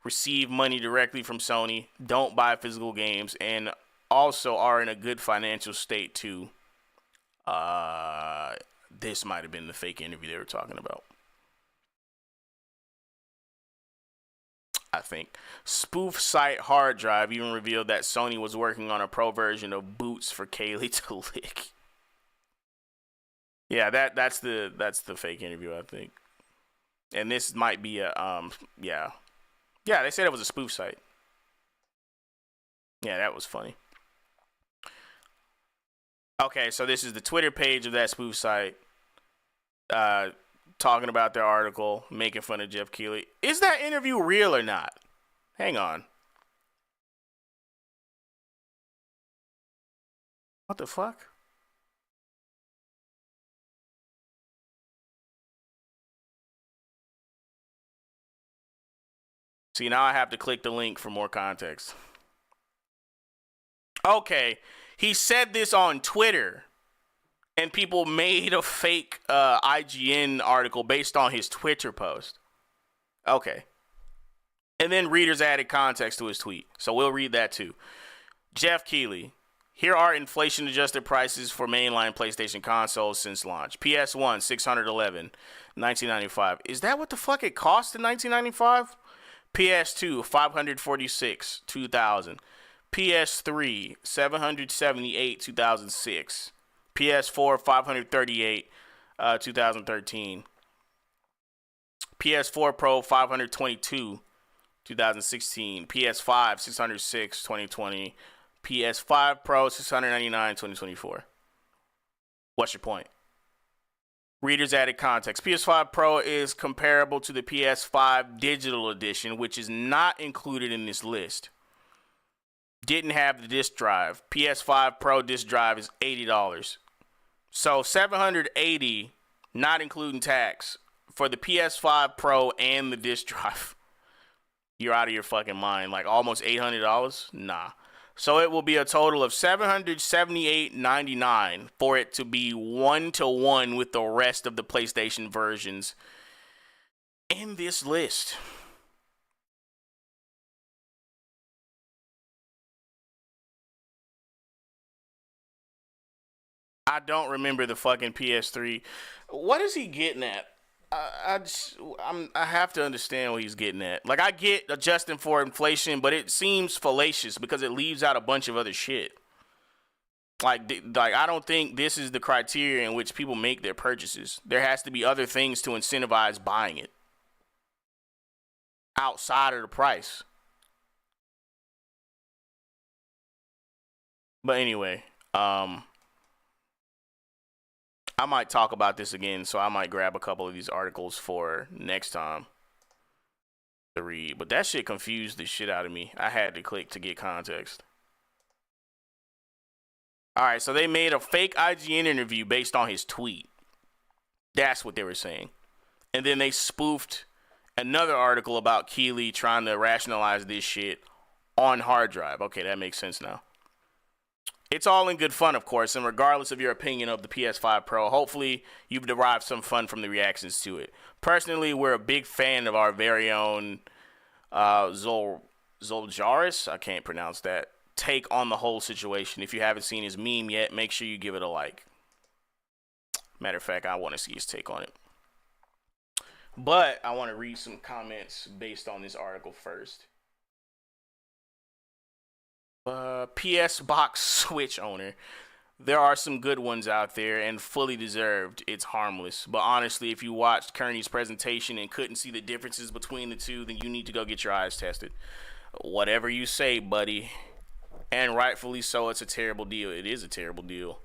Receive money directly from Sony, don't buy physical games, and also are in a good financial state too. This might have been the fake interview they were talking about. I think. Spoof site hard drive even revealed that Sony was working on a pro version of boots for Kaylee to lick. Yeah, that's the fake interview, I think. And this might be a yeah. Yeah, they said it was a spoof site. Yeah, that was funny. Okay, so this is the Twitter page of that spoof site. Talking about their article, making fun of Jeff Keighley. Is that interview real or not? Hang on. What the fuck? See, now I have to click the link for more context. Okay, he said this on Twitter. And people made a fake IGN article based on his Twitter post. Okay. And then readers added context to his tweet. So we'll read that too. Jeff Keighley. Here are inflation-adjusted prices for mainline PlayStation consoles since launch. PS1, $611, $1995. Is that what the fuck it cost in $1995? PS2 546 2000. PS3 778 2006. PS4 538 2013. PS4 Pro 522 2016. PS5 606 2020. PS5 Pro 699 2024. What's your point? Readers added context. PS5 Pro is comparable to the PS5 Digital Edition, which is not included in this list. Didn't have the disc drive. PS5 Pro disc drive is $80. So $780, not including tax, for the PS5 Pro and the disc drive. You're out of your fucking mind. Like almost $800? Nah. So it will be a total of $778.99 for it to be 1-to-1 with the rest of the PlayStation versions in this list. I don't remember the fucking PS3. What is he getting at? I have to understand what he's getting at. Like, I get adjusting for inflation, but it seems fallacious because it leaves out a bunch of other shit. Like I don't think this is the criteria in which people make their purchases. There has to be other things to incentivize buying it outside of the price. But anyway, I might talk about this again, so I might grab a couple of these articles for next time to read. But that shit confused the shit out of me. I had to click to get context. Alright, so they made a fake IGN interview based on his tweet. That's what they were saying. And then they spoofed another article about Keeley trying to rationalize this shit on hard drive. Okay, that makes sense now. It's all in good fun, of course, and regardless of your opinion of the PS5 Pro, hopefully you've derived some fun from the reactions to it. Personally, we're a big fan of our very own Zoljaris, I can't pronounce that, take on the whole situation. If you haven't seen his meme yet, make sure you give it a like. Matter of fact, I want to see his take on it. But I want to read some comments based on this article first. PS Box Switch owner. There are some good ones out there and fully deserved. It's harmless. But honestly, if you watched Kearney's presentation and couldn't see the differences between the two, then you need to go get your eyes tested. Whatever you say, buddy. And rightfully so, it's a terrible deal. It is a terrible deal.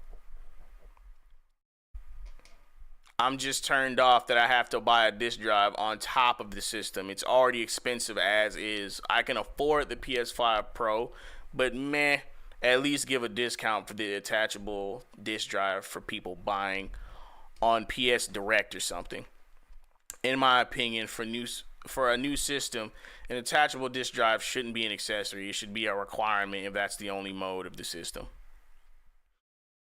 I'm just turned off that I have to buy a disc drive on top of the system. It's already expensive as is. I can afford the PS5 Pro, but meh, at least give a discount for the attachable disc drive for people buying on PS Direct or something. In my opinion, for a new system, an attachable disc drive shouldn't be an accessory. It should be a requirement if that's the only mode of the system.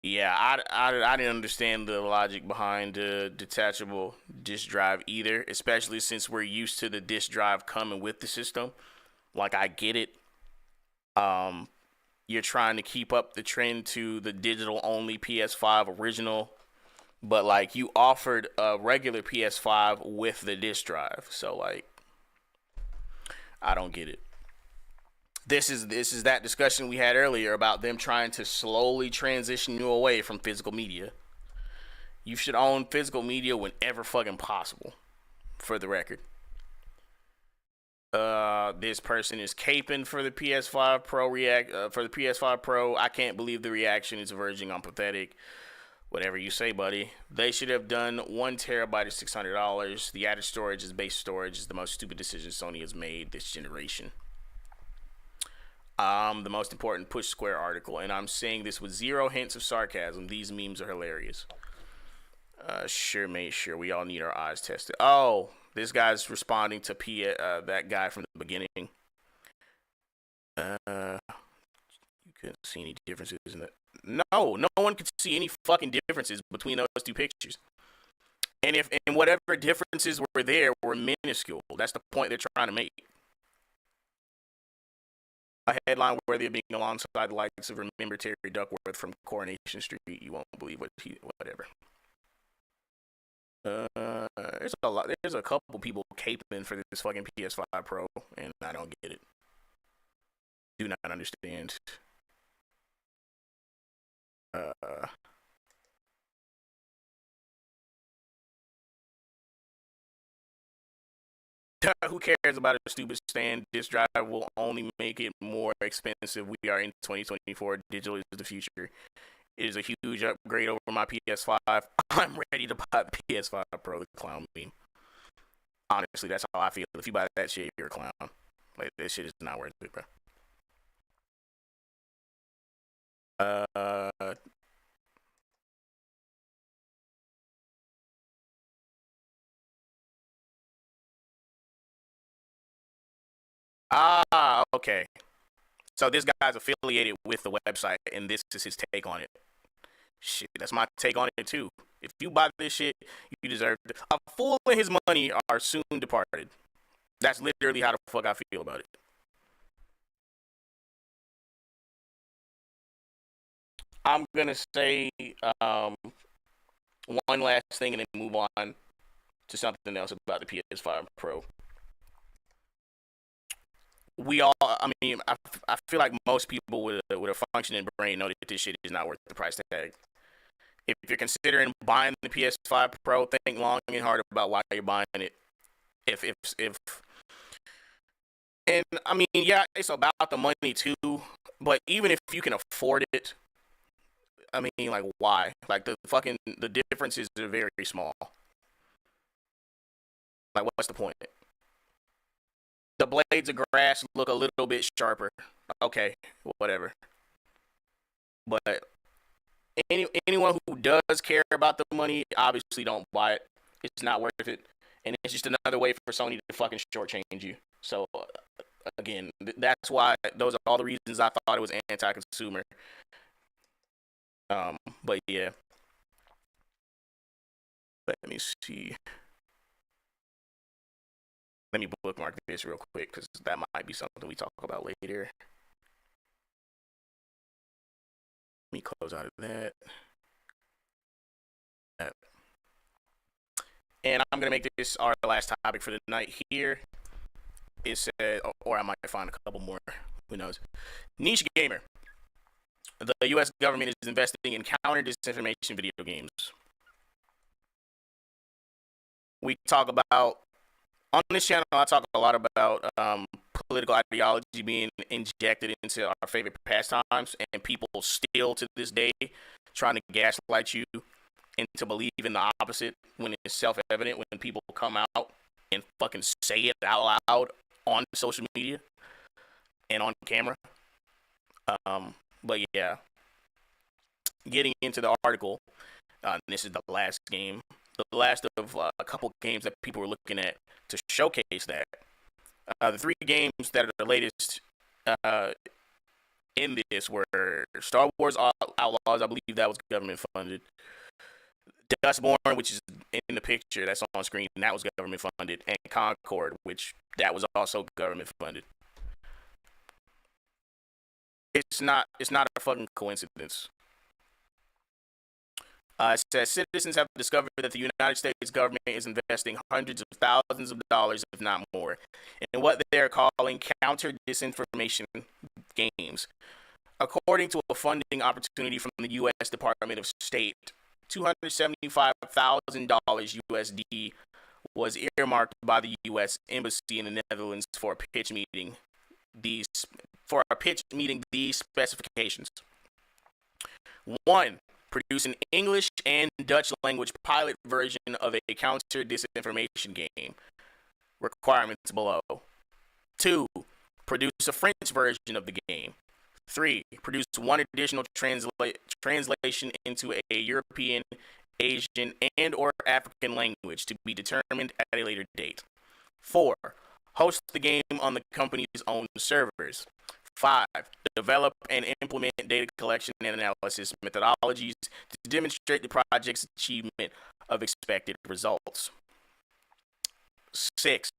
Yeah, I didn't understand the logic behind the detachable disc drive either, especially since we're used to the disc drive coming with the system. Like, I get it. You're trying to keep up the trend to the digital only PS5 original, but like you offered a regular PS5 with the disc drive, so like I don't get it. This is that discussion we had earlier about them trying to slowly transition you away from physical media. You should own physical media whenever fucking possible, for the record. This person is caping for the PS5 Pro for the PS5 Pro. I can't believe the reaction is verging on pathetic. Whatever you say, buddy. They should have done 1 terabyte at $600. The added storage as base storage is the most stupid decision Sony has made this generation. The most important Push Square article, and I'm saying this with zero hints of sarcasm. These memes are hilarious. Sure, mate, sure. We all need our eyes tested. Oh, this guy's responding to that guy from the beginning. You couldn't see any differences in that. No one could see any fucking differences between those two pictures. And whatever differences were there were minuscule. That's the point they're trying to make. A headline worthy of being alongside the likes of Remember Terry Duckworth from Coronation Street. You won't believe whatever. there's a lot. There's a couple people caping for this fucking PS5 Pro, and I don't get it. Do not understand. Uh, who cares about a stupid stand? This drive will only make it more expensive. We are in 2024. Digital is the future. It is a huge upgrade over my PS5. I'm ready to buy PS5 Pro. The clown meme. Honestly, that's how I feel. If you buy that shit, you're a clown. Like, this shit is not worth it, bro. Uh, okay. So this guy's affiliated with the website, and this is his take on it. Shit, that's my take on it too. If you buy this shit, you deserve it. A fool and his money are soon departed. That's literally how the fuck I feel about it. I'm gonna say one last thing and then move on to something else about the PS5 Pro. We all, I mean, I feel like most people with a functioning brain know that this shit is not worth the price tag. If you're considering buying the PS5 Pro, think long and hard about why you're buying it. If and I mean, yeah, it's about the money too. But even if you can afford it, I mean, like, why? Like, the differences are very small. Like, what's the point? The blades of grass look a little bit sharper. Okay, whatever. But anyone who does care about the money, obviously don't buy it. It's not worth it, and it's just another way for Sony to fucking shortchange you. So again, that's why those are all the reasons I thought it was anti-consumer. But yeah, let me see. Let me bookmark this real quick because that might be something we talk about later. Let me close out of that. And I'm gonna make this our last topic for the night here. It said, or I might find a couple more. Who knows? Niche gamer. The U.S. government is investing in counter disinformation video games. We talk about on this channel. I talk a lot about political ideology being injected into our favorite pastimes, and people still to this day trying to gaslight you into believing the opposite when it's self-evident when people come out and fucking say it out loud on social media and on camera. But yeah, getting into the article, this is the last game, the last of a couple games that people were looking at to showcase that. The three games that are the latest in this were Star Wars Outlaws, I believe that was government funded. Dustborn, which is in the picture that's on screen, and that was government funded, and Concord, which that was also government funded. It's not a fucking coincidence. It says citizens have discovered that the United States government is investing hundreds of thousands of dollars, if not more, in what they are calling counter disinformation games. According to a funding opportunity from the U.S. Department of State, $275,000 USD was earmarked by the U.S. Embassy in the Netherlands for a pitch meeting. These specifications: 1. Produce an English and Dutch language pilot version of a counter disinformation game. Requirements below. 2. Produce a French version of the game. 3. Produce one additional translation into a European, Asian, and or African language to be determined at a later date. 4. Host the game on the company's own servers. 5. Develop and implement data collection and analysis methodologies to demonstrate the project's achievement of expected results. 6.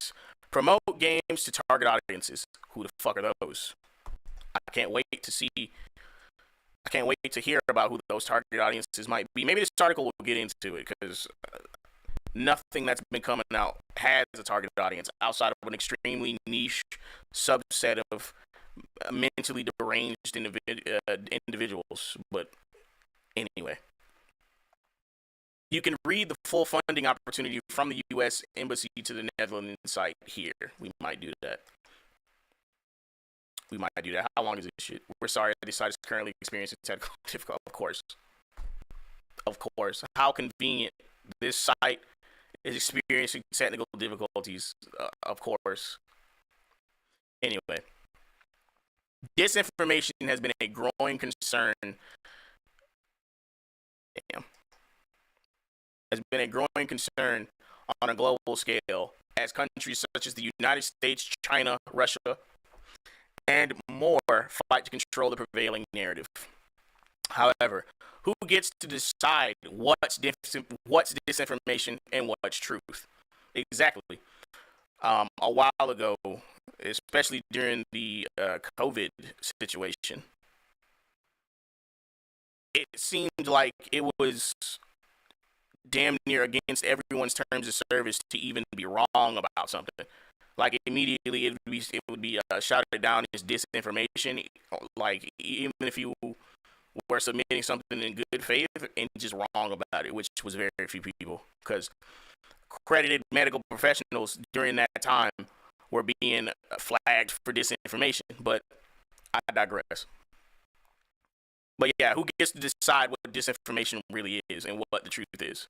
Promote games to target audiences. Who the fuck are those? I can't wait to hear about who those target audiences might be. Maybe this article will get into it because nothing that's been coming out has a target audience outside of an extremely niche subset of mentally deranged individuals. But anyway, you can read the full funding opportunity from the U.S. Embassy to the Netherlands site here. We might do that. How long is this shit? We're sorry, this site is currently experiencing technical difficulties. Of course. How convenient. This site is experiencing technical difficulties. Of course. Anyway, disinformation has been a growing concern. Has been a growing concern on a global scale as countries such as the United States, China, Russia, and more fight to control the prevailing narrative. However, who gets to decide what's disinformation and what's truth? Exactly. A while ago, especially during the COVID situation, it seemed like it was damn near against everyone's terms of service to even be wrong about something. Like immediately, it would be shouted down as disinformation. Like even if you were submitting something in good faith and just wrong about it, which was very few people, because credited medical professionals during that time were being flagged for disinformation. But I digress. But yeah, who gets to decide what disinformation really is and what the truth is?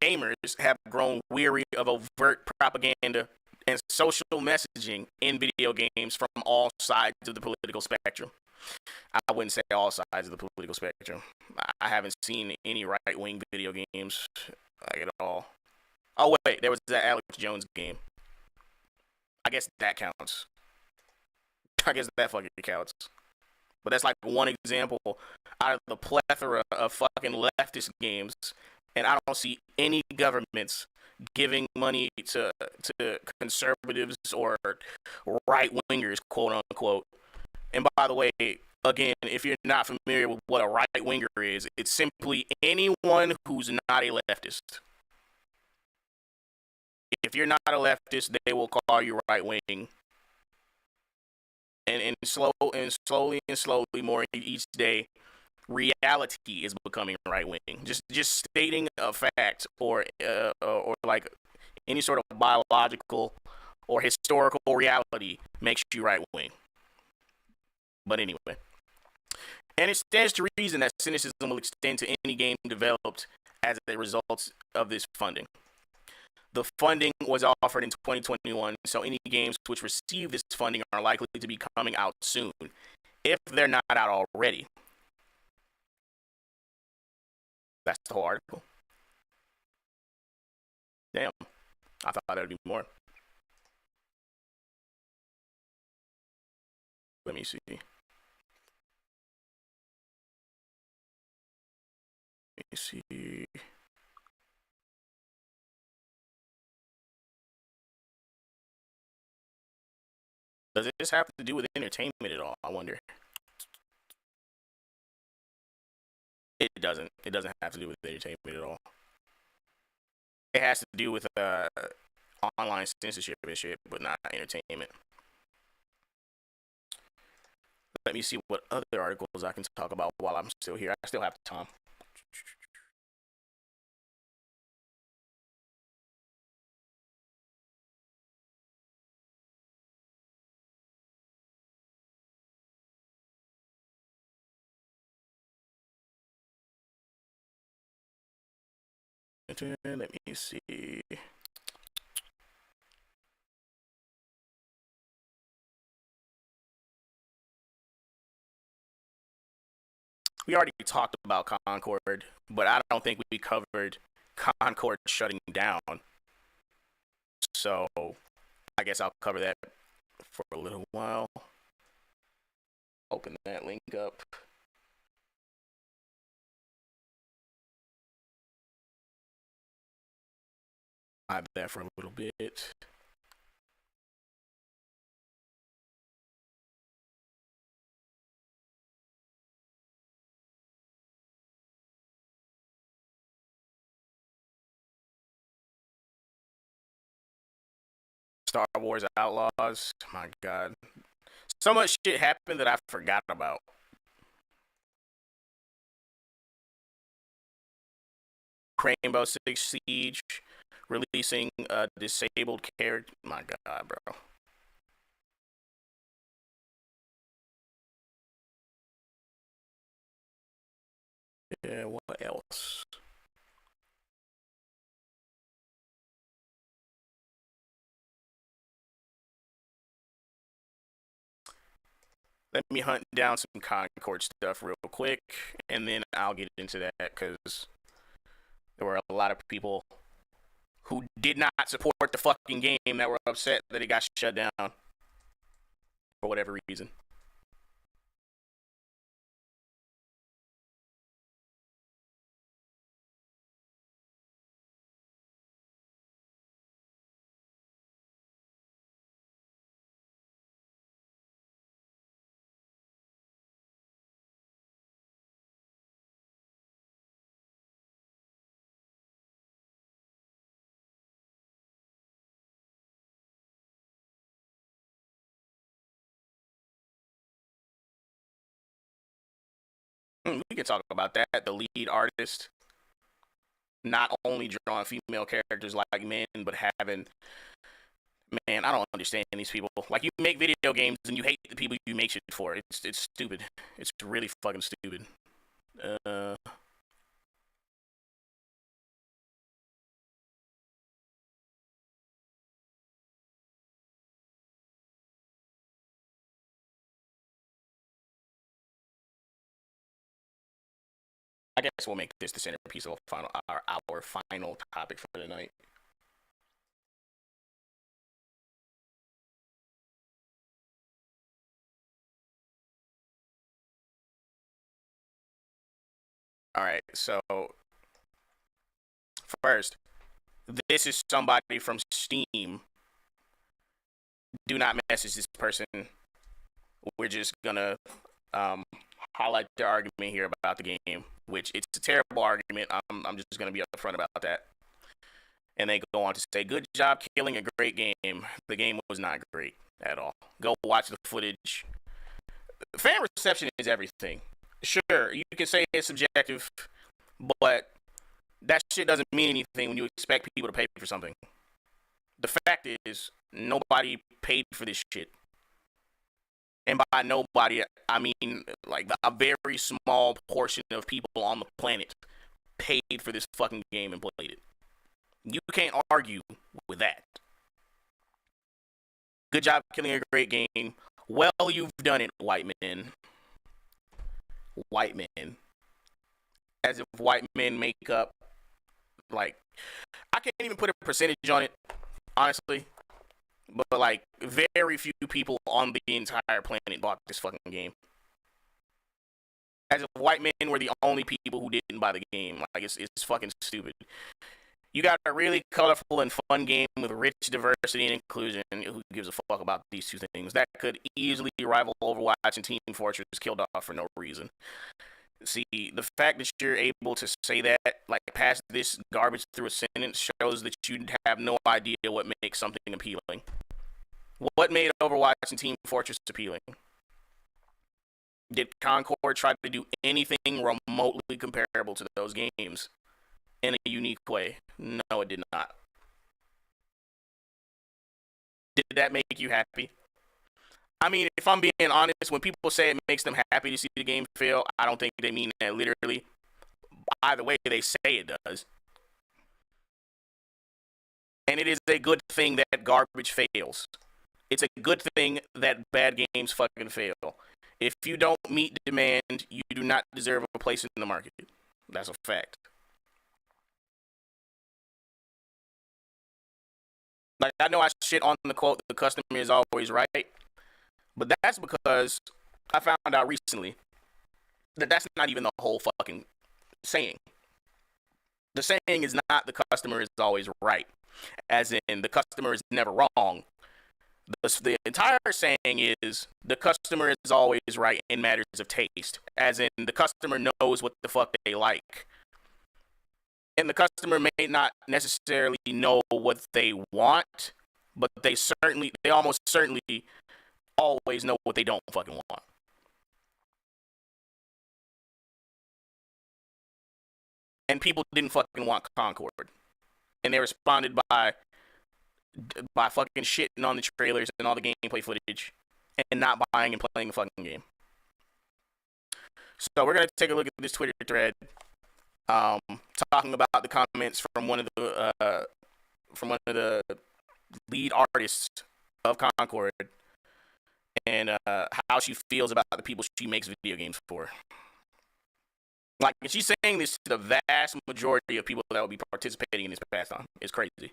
Gamers have grown weary of overt propaganda and social messaging in video games from all sides of the political spectrum. I wouldn't say all sides of the political spectrum. I haven't seen any right-wing video games like at all. Oh wait, there was that Alex Jones game. I guess that counts. I guess that fucking counts. But that's like one example out of the plethora of fucking leftist games, and I don't see any governments giving money to conservatives or right wingers, quote unquote. And by the way, again, if you're not familiar with what a right winger is, it's simply anyone who's not a leftist. If you're not a leftist, they will call you right wing. And slowly more each day, reality is becoming right wing. Just stating a fact or like any sort of biological or historical reality makes you right wing. But anyway, and it stands to reason that cynicism will extend to any game developed as a result of this funding. The funding was offered in 2021, so any games which receive this funding are likely to be coming out soon, if they're not out already. That's the whole article. Damn, I thought there'd be more. Let me see. Let me see. Does this have to do with entertainment at all? I wonder. It doesn't. It doesn't have to do with entertainment at all. It has to do with online censorship and shit, but not entertainment. Let me see what other articles I can talk about while I'm still here. I still have time. Let me see. We already talked about Concord, but I don't think we covered Concord shutting down. So I guess I'll cover that for a little while. Open that link up. I have that for a little bit. Star Wars Outlaws. My God, so much shit happened that I forgot about. Rainbow Six Siege releasing a disabled character. My God, bro. Yeah, what else? Let me hunt down some Concord stuff real quick, and then I'll get into that because there were a lot of people who did not support the fucking game that were upset that it got shut down for whatever reason. We can talk about that. The lead artist not only drawing female characters like men, but having, man, I don't understand these people. Like, you make video games and you hate the people you make shit for. It's stupid. It's really fucking stupid. Uh, I guess we'll make this the centerpiece of our final topic for the night. All right, so first, this is somebody from Steam. Do not message this person. We're just gonna um, highlight their argument here about the game, which it's a terrible argument. I'm just gonna be upfront about that. And they go on to say, "Good job killing a great game. The game was not great at all. Go watch the footage. Fan reception is everything. Sure, you can say it's subjective, but that shit doesn't mean anything when you expect people to pay for something. The fact is, nobody paid for this shit. And by nobody, I mean like a very small portion of people on the planet paid for this fucking game and played it. You can't argue with that. Good job killing a great game. Well, you've done it, white men. White men. As if white men make up, like, I can't even put a percentage on it, honestly. But, like, very few people on the entire planet bought this fucking game. As if white men were the only people who didn't buy the game. Like, it's fucking stupid. You got a really colorful and fun game with rich diversity and inclusion. Who gives a fuck about these two things? That could easily rival Overwatch and Team Fortress killed off for no reason. See, the fact that you're able to say that, like, pass this garbage through a sentence shows that you have no idea what makes something appealing. What made Overwatch and Team Fortress appealing? Did Concord try to do anything remotely comparable to those games in a unique way? No, it did not. Did that make you happy? I mean, if I'm being honest, when people say it makes them happy to see the game fail, I don't think they mean that literally. Either way, they say it does. And it is a good thing that garbage fails. It's a good thing that bad games fucking fail. If you don't meet demand, you do not deserve a place in the market. That's a fact. Like, I know I shit on the quote, the customer is always right, but that's because I found out recently that that's not even the whole fucking saying. The saying is not the customer is always right, as in the customer is never wrong. The entire saying is the customer is always right in matters of taste, as in the customer knows what the fuck they like. And the customer may not necessarily know what they want, but they almost certainly always know what they don't fucking want. And people didn't fucking want Concord, and they responded by fucking shitting on the trailers and all the gameplay footage, and not buying and playing the fucking game. So we're gonna take a look at this Twitter thread, talking about the comments from one of the lead artists of Concord, and how she feels about the people she makes video games for. Like, she's saying this to the vast majority of people that will be participating in this pastime. It's crazy.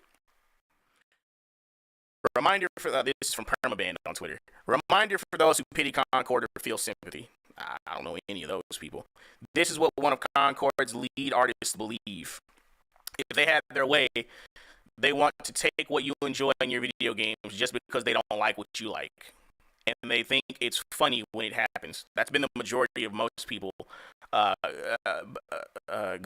Reminder for this is from Permaband on Twitter. Reminder for those who pity Concord or feel sympathy. I don't know any of those people. This is what one of Concord's lead artists believe. If they had their way, they want to take what you enjoy in your video games just because they don't like what you like. And they think it's funny when it happens. That's been the majority of most people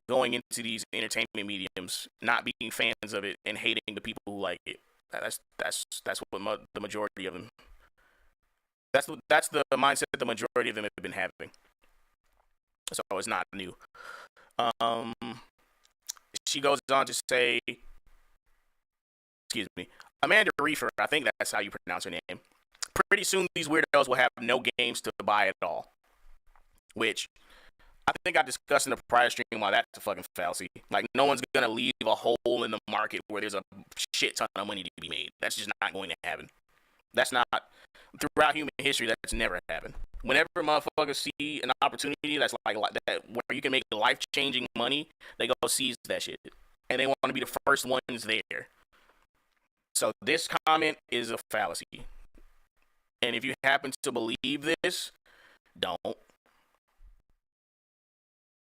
going into these entertainment mediums, not being fans of it and hating the people who like it. That's what the majority of them. That's the mindset the majority of them have been having. So it's not new. She goes on to say, excuse me, Amanda Reefer, I think that's how you pronounce her name. Pretty soon these weirdos will have no games to buy at all. Which I think I discussed in the prior stream why that's a fucking fallacy. Like, no one's gonna leave a hole in the market where there's a shit ton of money to be made. That's just not going to happen. That's not, throughout human history, that's never happened. Whenever motherfuckers see an opportunity that's like that, where you can make life-changing money, they go seize that shit. And they want to be the first ones there. So this comment is a fallacy. And if you happen to believe this, don't.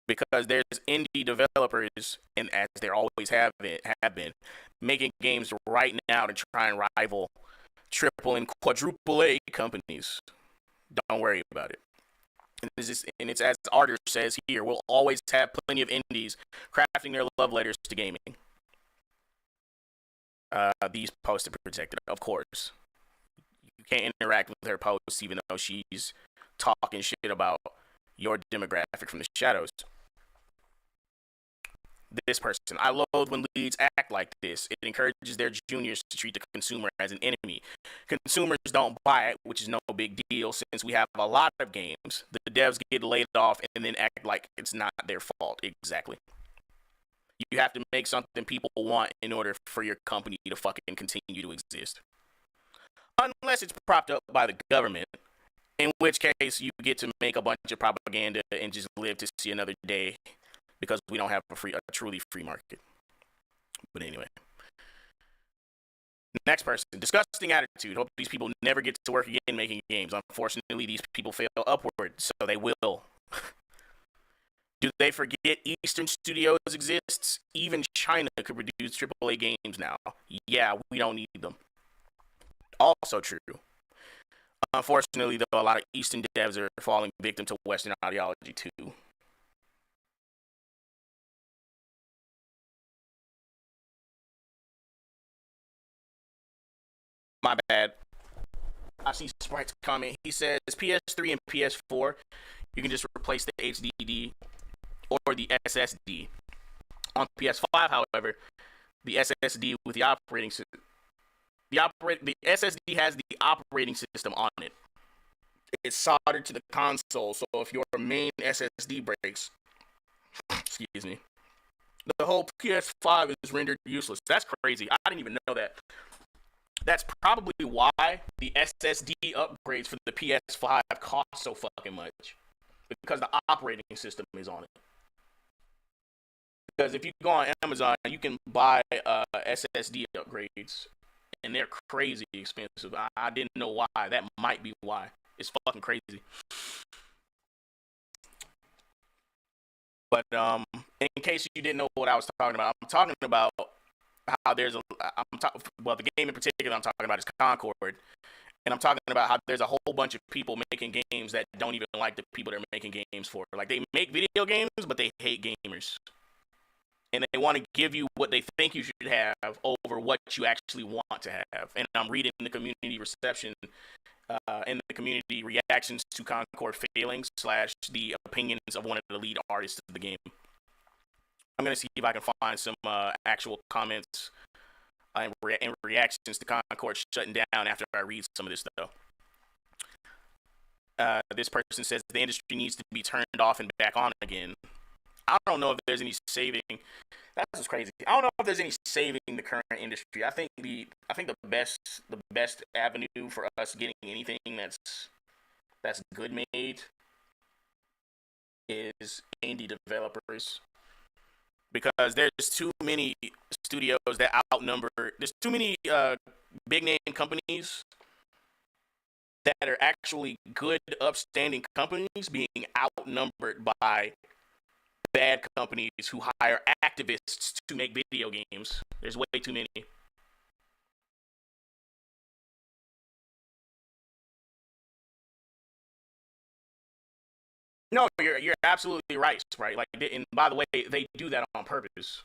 Because there's indie developers, and as there always have been, making games right now to try and rival triple and quadruple A companies. Don't worry about it. And it's as the artist says here, we'll always have plenty of indies crafting their love letters to gaming. These posts are protected, of course. You can't interact with her posts even though she's talking shit about your demographic from the shadows. This person, I loathe when leads act like this. It encourages their juniors to treat the consumer as an enemy. Consumers don't buy it, which is no big deal since we have a lot of games. The devs get laid off and then act like it's not their fault. Exactly. You have to make something people want in order for your company to fucking continue to exist. Unless it's propped up by the government, in which case you get to make a bunch of propaganda and just live to see another day because we don't have a truly free market. But anyway. Next person, disgusting attitude. Hope these people never get to work again making games. Unfortunately, these people fail upward, so they will. Do they forget Eastern Studios exists? Even China could produce AAA games now. Yeah, we don't need them. Also true. Unfortunately, though, a lot of Eastern devs are falling victim to Western ideology, too. My bad. I see Sprite's comment. He says PS3 and PS4, you can just replace the HDD or the SSD. On PS5, however, the SSD with the operating system, the SSD has the operating system on it. It's soldered to the console, so if your main SSD breaks, excuse me, the whole PS5 is rendered useless. That's crazy. I didn't even know that. That's probably why the SSD upgrades for the PS5 cost so fucking much. Because the operating system is on it. Because if you go on Amazon, you can buy SSD upgrades. And they're crazy expensive. I didn't know why. That might be why. It's fucking crazy. But in case you didn't know what I was talking about, I'm talking about how there's the game in particular I'm talking about is Concord, and I'm talking about how there's a whole bunch of people making games that don't even like the people they're making games for. Like, they make video games, but they hate gamers. and they want to give you what they think you should have over what you actually want to have. And I'm reading the community reception and the community reactions to Concord failings slash the opinions of one of the lead artists of the game. I'm gonna see if I can find some actual comments and reactions to Concord shutting down after I read some of this though. This person says the industry needs to be turned off and back on again. I don't know if there's any saving. That's just crazy. I don't know if there's any saving the current industry. I think the best avenue for us getting anything that's good made is indie developers, because there's too many studios that outnumber. There's too many big name companies that are actually good, upstanding companies being outnumbered by bad companies who hire activists to make video games. There's way too many. No, you're absolutely right, right? Like, and by the way, they do that on purpose.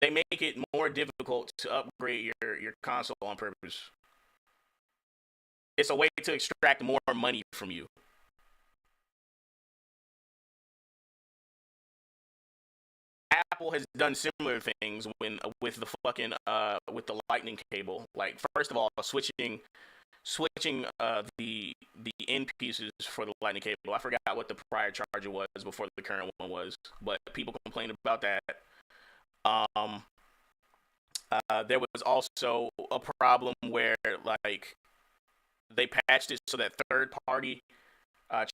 They make it more difficult to upgrade your console on purpose. It's a way to extract more money from you. Apple has done similar things when with the fucking with the lightning cable. Like, first of all, switching the end pieces for the lightning cable. I forgot what the prior charger was before the current one was, but people complained about that. Um, there was also a problem where, like, they patched it so that third party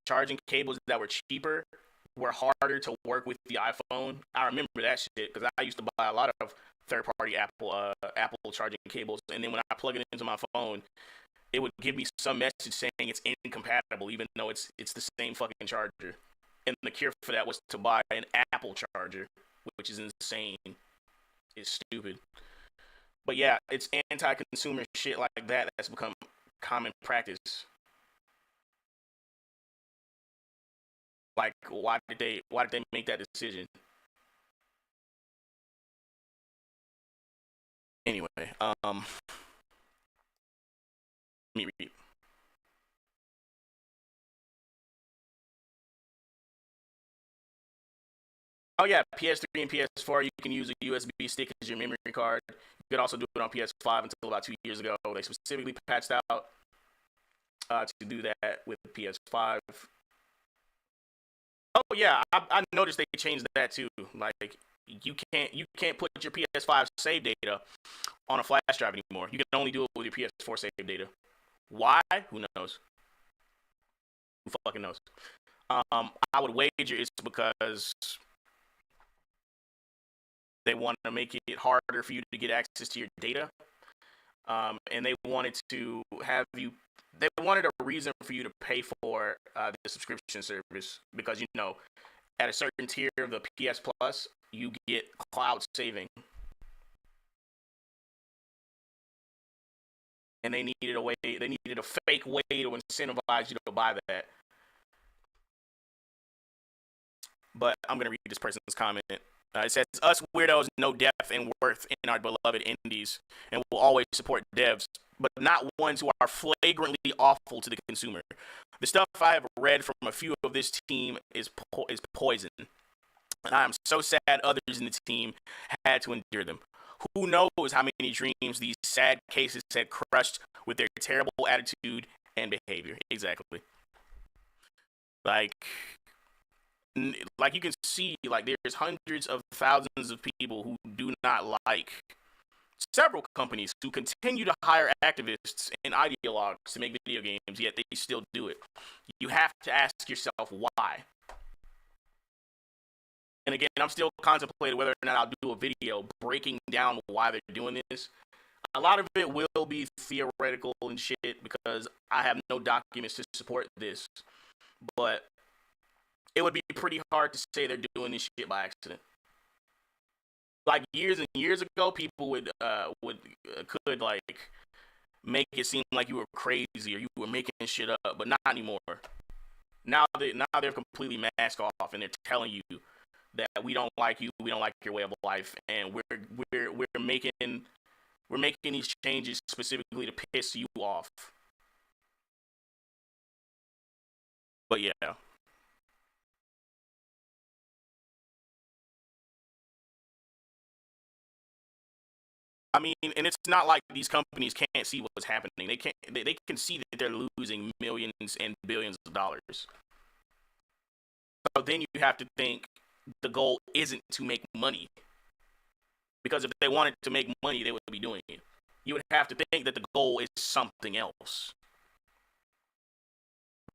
charging cables that were cheaper were harder to work with the iPhone. I remember that shit because I used to buy a lot of third-party Apple charging cables, and then when I plug it into my phone, it would give me some message saying it's incompatible, even though it's the same fucking charger. And the cure for that was to buy an Apple charger, which is insane. It's stupid. But yeah, it's anti-consumer shit like that that's become common practice. Like, why did they make that decision? Anyway, let me read. Oh yeah, PS3 and PS4, you can use a USB stick as your memory card. You could also do it on PS5 until about 2 years ago. They specifically patched out to do that with the PS5. Oh yeah, I noticed they changed that too. Like, you can't put your PS5 save data on a flash drive anymore. You can only do it with your PS4 save data. Why? Who knows? Who fucking knows? I would wager it's because they want to make it harder for you to get access to your data, and they wanted to have you. They wanted a reason for you to pay for the subscription service because, at a certain tier of the PS Plus, you get cloud saving, and they needed a way. They needed a fake way to incentivize you to buy that. But I'm gonna read this person's comment. It says, "Us weirdos know depth and worth in our beloved indies, and will always support devs, but not ones who are flagrantly awful to the consumer. The stuff I have read from a few of this team is poison. And I am so sad others in the team had to endure them. Who knows how many dreams these sad cases had crushed with their terrible attitude and behavior." Exactly. Like, like you can see, like, there's hundreds of thousands of people who do not like several companies who continue to hire activists and ideologues to make video games, yet they still do it. You have to ask yourself why. And again, I'm still contemplating whether or not I'll do a video breaking down why they're doing this. A lot of it will be theoretical and shit because I have no documents to support this. But it would be pretty hard to say they're doing this shit by accident. Like, years and years ago, people could like make it seem like you were crazy or you were making shit up, but not anymore. Now they're completely masked off and they're telling you that we don't like you, we don't like your way of life, and we're making these changes specifically to piss you off. But yeah. I mean, and it's not like these companies can't see what's happening. They can't. They can see that they're losing millions and billions of dollars. So then you have to think the goal isn't to make money, because if they wanted to make money, they would be doing it. You would have to think that the goal is something else.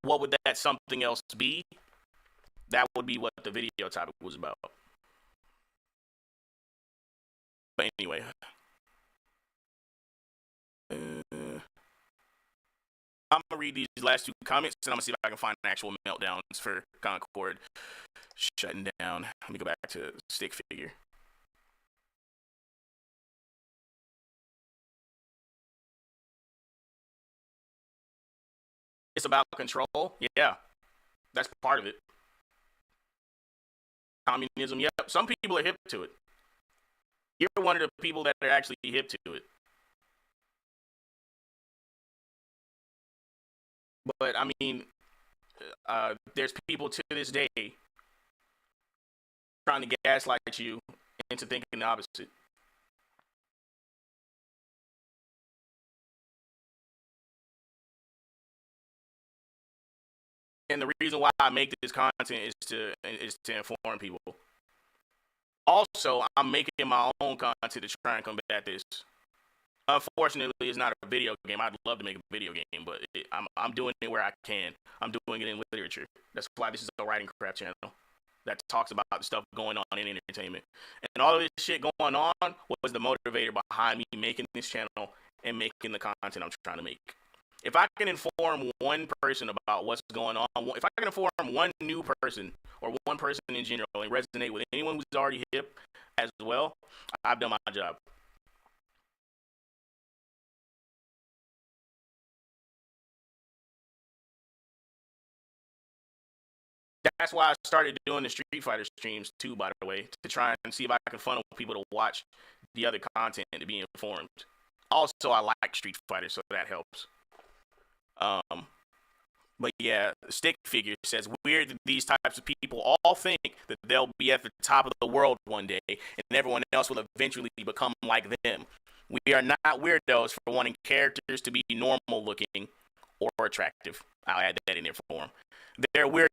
What would that something else be? That would be what the video topic was about. But anyway, I'm gonna read these last two comments and I'm gonna see if I can find actual meltdowns for Concord shutting down. Let me go back to stick figure. It's about control. Yeah, that's part of it. Communism. Yep. Some people are hip to it. You're one of the people that are actually hip to it. But I mean, there's people to this day trying to gaslight you into thinking the opposite. And the reason why I make this content is to inform people. Also, I'm making my own content to try and combat this. Unfortunately, it's not a video game. I'd love to make a video game, but I'm doing it where I can. I'm doing it in literature. That's why this is a writing craft channel that talks about the stuff going on in entertainment. And all of this shit going on was the motivator behind me making this channel and making the content I'm trying to make. If I can inform one person about what's going on, if I can inform one new person or one person in general and resonate with anyone who's already hip as well, I've done my job. That's why I started doing the Street Fighter streams too, by the way, to try and see if I can funnel people to watch the other content and to be informed. Also, I like Street Fighter, so that helps. Um, but yeah, Stick Figure says, weird that these types of people all think that they'll be at the top of the world one day and everyone else will eventually become like them. We are not weirdos for wanting characters to be normal looking or attractive. I'll add that in there for them. They're weird.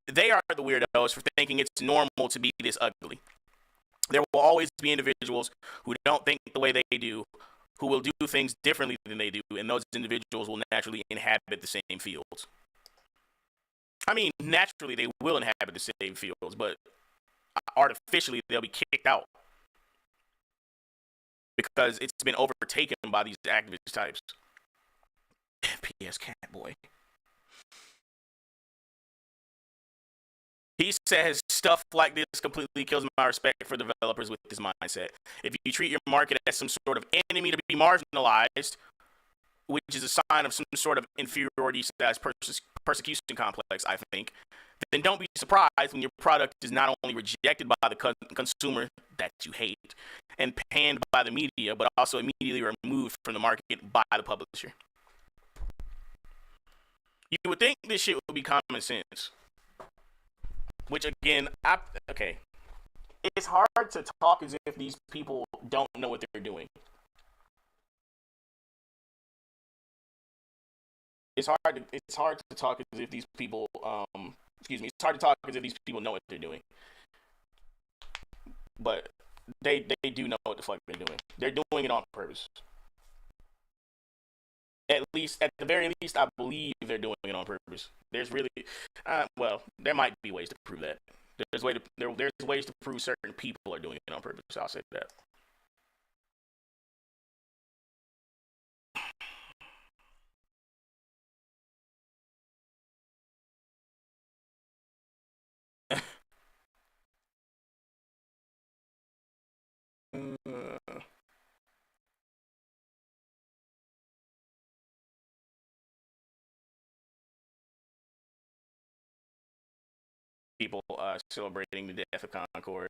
They are the weirdos for thinking it's normal to be this ugly. There will always be individuals who don't think the way they do, who will do things differently than they do, and those individuals will naturally inhabit the same fields. I mean, naturally they will inhabit the same fields, but artificially they'll be kicked out because it's been overtaken by these activist types. FPS Catboy. He says stuff like this completely kills my respect for developers with this mindset. If you treat your market as some sort of enemy to be marginalized, which is a sign of some sort of inferiority slash persecution complex, I think, then don't be surprised when your product is not only rejected by the consumer that you hate and panned by the media, but also immediately removed from the market by the publisher. You would think this shit would be common sense. Which again, okay. It's hard to talk as if these people don't know what they're doing. It's hard to talk as if these people excuse me, it's hard to talk as if these people know what they're doing. But they do know what the fuck they're doing. They're doing it on purpose. At the very least, I believe they're doing it on purpose. There's really, well, there might be ways to prove that. There's ways to prove certain people are doing it on purpose. I'll say that. People, celebrating the death of Concord.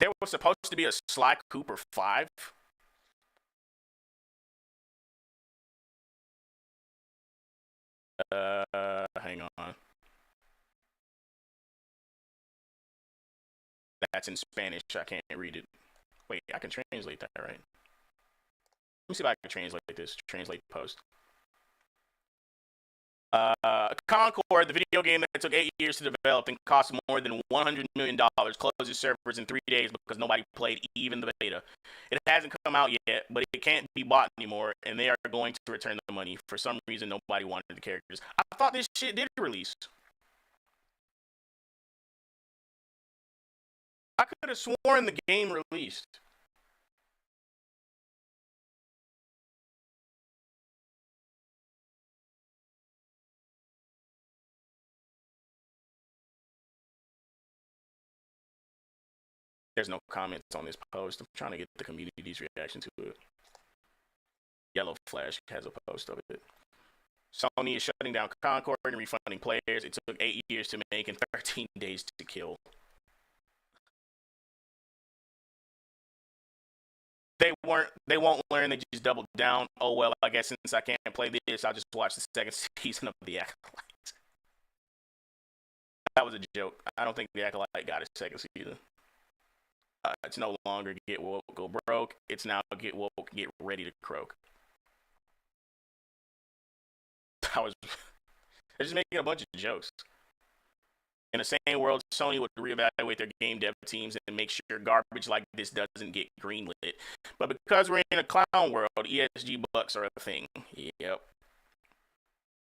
There was supposed to be a Sly Cooper 5. Hang on. That's in Spanish. I can't read it. Wait, I can translate that, right? Let me see if I can translate this. Translate post. Concord, the video game that took 8 years to develop and cost more than $100 million, closes servers in 3 days because nobody played even the beta. It hasn't come out yet, but it can't be bought anymore, and they are going to return the money. For some reason, nobody wanted the characters. I thought this shit did release. I could have sworn the game released. There's no comments on this post. I'm trying to get the community's reaction to it. Yellow Flash has a post of it. Sony is shutting down Concord and refunding players. It took 8 years to make and 13 days to kill. They won't learn. They just doubled down. Oh well, I guess since I can't play this, I'll just watch the second season of The Acolyte. That was a joke. I don't think The Acolyte got a second season. It's no longer get woke, go broke. It's now get woke, get ready to croak. They're just making a bunch of jokes. In the same world, Sony would reevaluate their game dev teams and make sure garbage like this doesn't get greenlit. But because we're in a clown world, ESG bucks are a thing. Yep.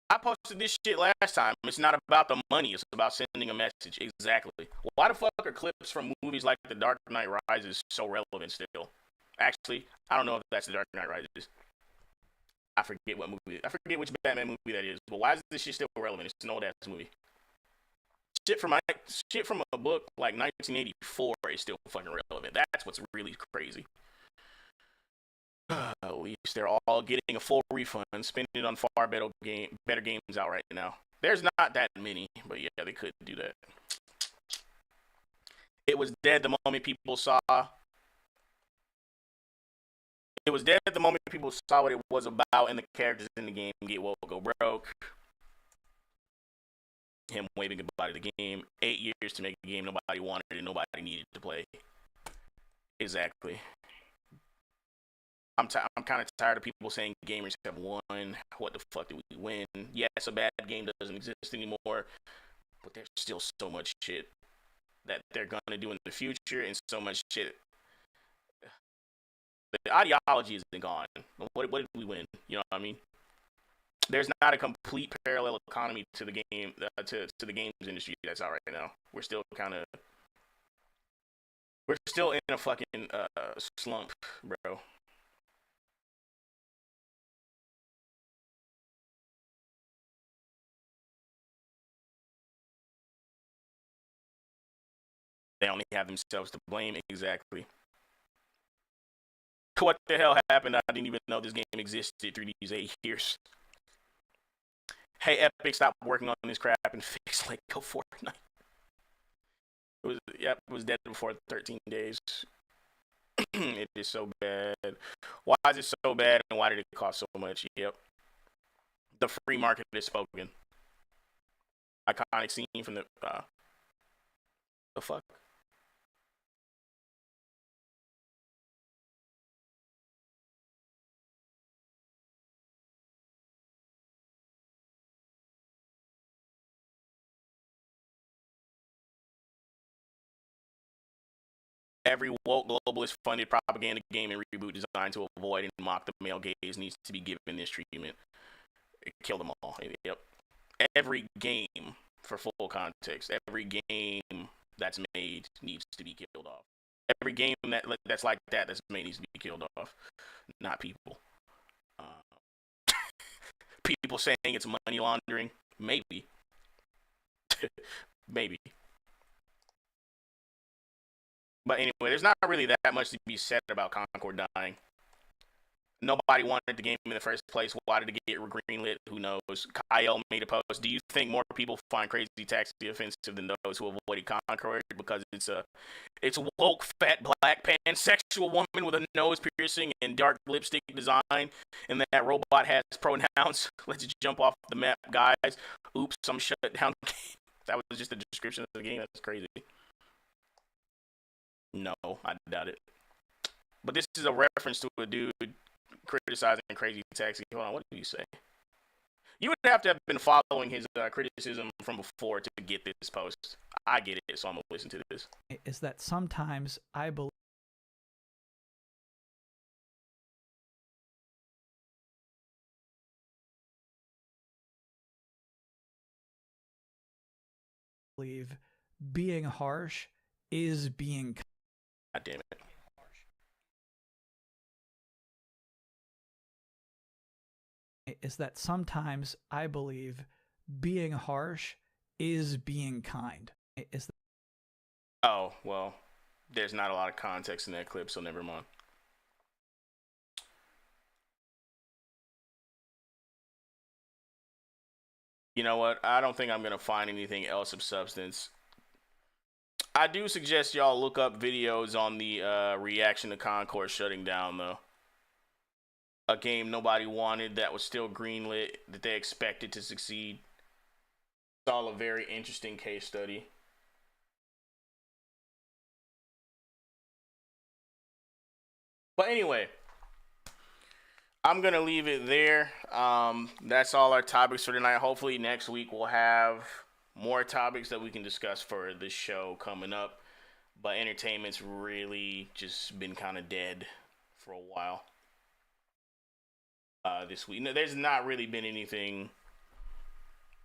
I posted this shit last time. It's not about the money. It's about sending a message. Exactly. Why the fuck are clips from movies like The Dark Knight Rises so relevant still? Actually, I don't know if that's The Dark Knight Rises. I forget what movie. I forget which Batman movie that is. But why is this shit still relevant? It's an old ass movie. Shit from a book like 1984 is still fucking relevant. That's what's really crazy. At least they're all getting a full refund, spending it on far better games out right now. There's not that many, but yeah, they could do that. It was dead the moment people saw. It was dead the moment people saw what it was about and the characters in the game get woke, go broke. Him waving goodbye to the game. 8 years to make a game nobody wanted and nobody needed to play. Exactly. I'm kind of tired of people saying gamers have won. What the fuck did we win? Yes, a bad game doesn't exist anymore, but there's still so much shit that they're gonna do in the future, and so much shit. The ideology isn't gone. What did we win? You know what I mean? There's not a complete parallel economy to the game to the games industry that's out right now. We're still in a fucking slump, bro. They only have themselves to blame. Exactly. What the hell happened? I didn't even know this game existed through these 8 years. Hey, Epic, stop working on this crap and fix like go Fortnite. It was dead before 13 days. It is so bad. Why is it so bad and why did it cost so much? Yep. The free market is spoken. Iconic scene from the fuck? Every woke globalist funded propaganda game and reboot designed to avoid and mock the male gaze needs to be given this treatment. Kill them all. Yep. Every game, for full context, every game that's made needs to be killed off. Every game that's like that's made needs to be killed off, not people. People saying it's money laundering, maybe, maybe. But anyway, there's not really that much to be said about Concord dying. Nobody wanted the game in the first place. Why did it get greenlit? Who knows? Kyle made a post. Do you think more people find Crazy Taxi offensive than those who avoided Concord because it's a woke, fat, black, pansexual woman with a nose piercing and dark lipstick design, and that robot has pronouns? Let's jump off the map, guys. Oops, I'm shut down. That was just the description of the game. That's crazy. No, I doubt it. But this is a reference to a dude criticizing Crazy Taxi. Hold on, what did you say? You would have to have been following his criticism from before to get this post. I get it, so I'm gonna listen to this. Is that sometimes I believe being harsh is being. God damn it. Is that sometimes I believe being harsh is being kind. Is that... Oh, well, there's not a lot of context in that clip, so never mind. You know what? I don't think I'm going to find anything else of substance. I do suggest y'all look up videos on the reaction to Concord shutting down, though. A game nobody wanted that was still greenlit, that they expected to succeed. It's all a very interesting case study. But anyway, I'm going to leave it there. That's all our topics for tonight. Hopefully next week we'll have more topics that we can discuss for this show coming up. But entertainment's really just been kind of dead for a while. This week. No, there's not really been anything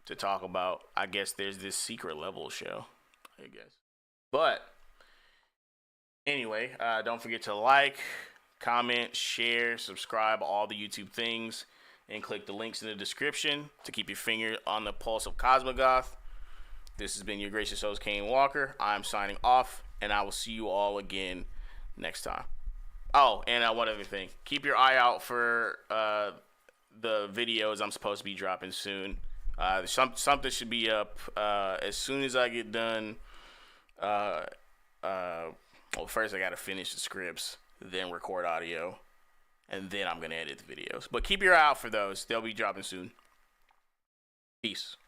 to talk about. I guess there's this secret level show, I guess. But anyway, don't forget to like, comment, share, subscribe, all the YouTube things, and click the links in the description to keep your finger on the pulse of Cosmogoth. This has been your gracious host, Kaine Walker. I'm signing off, and I will see you all again next time. Oh, and one other thing. Keep your eye out for the videos I'm supposed to be dropping soon. Something should be up as soon as I get done. Well, first I got to finish the scripts, then record audio, and then I'm going to edit the videos. But keep your eye out for those. They'll be dropping soon. Peace.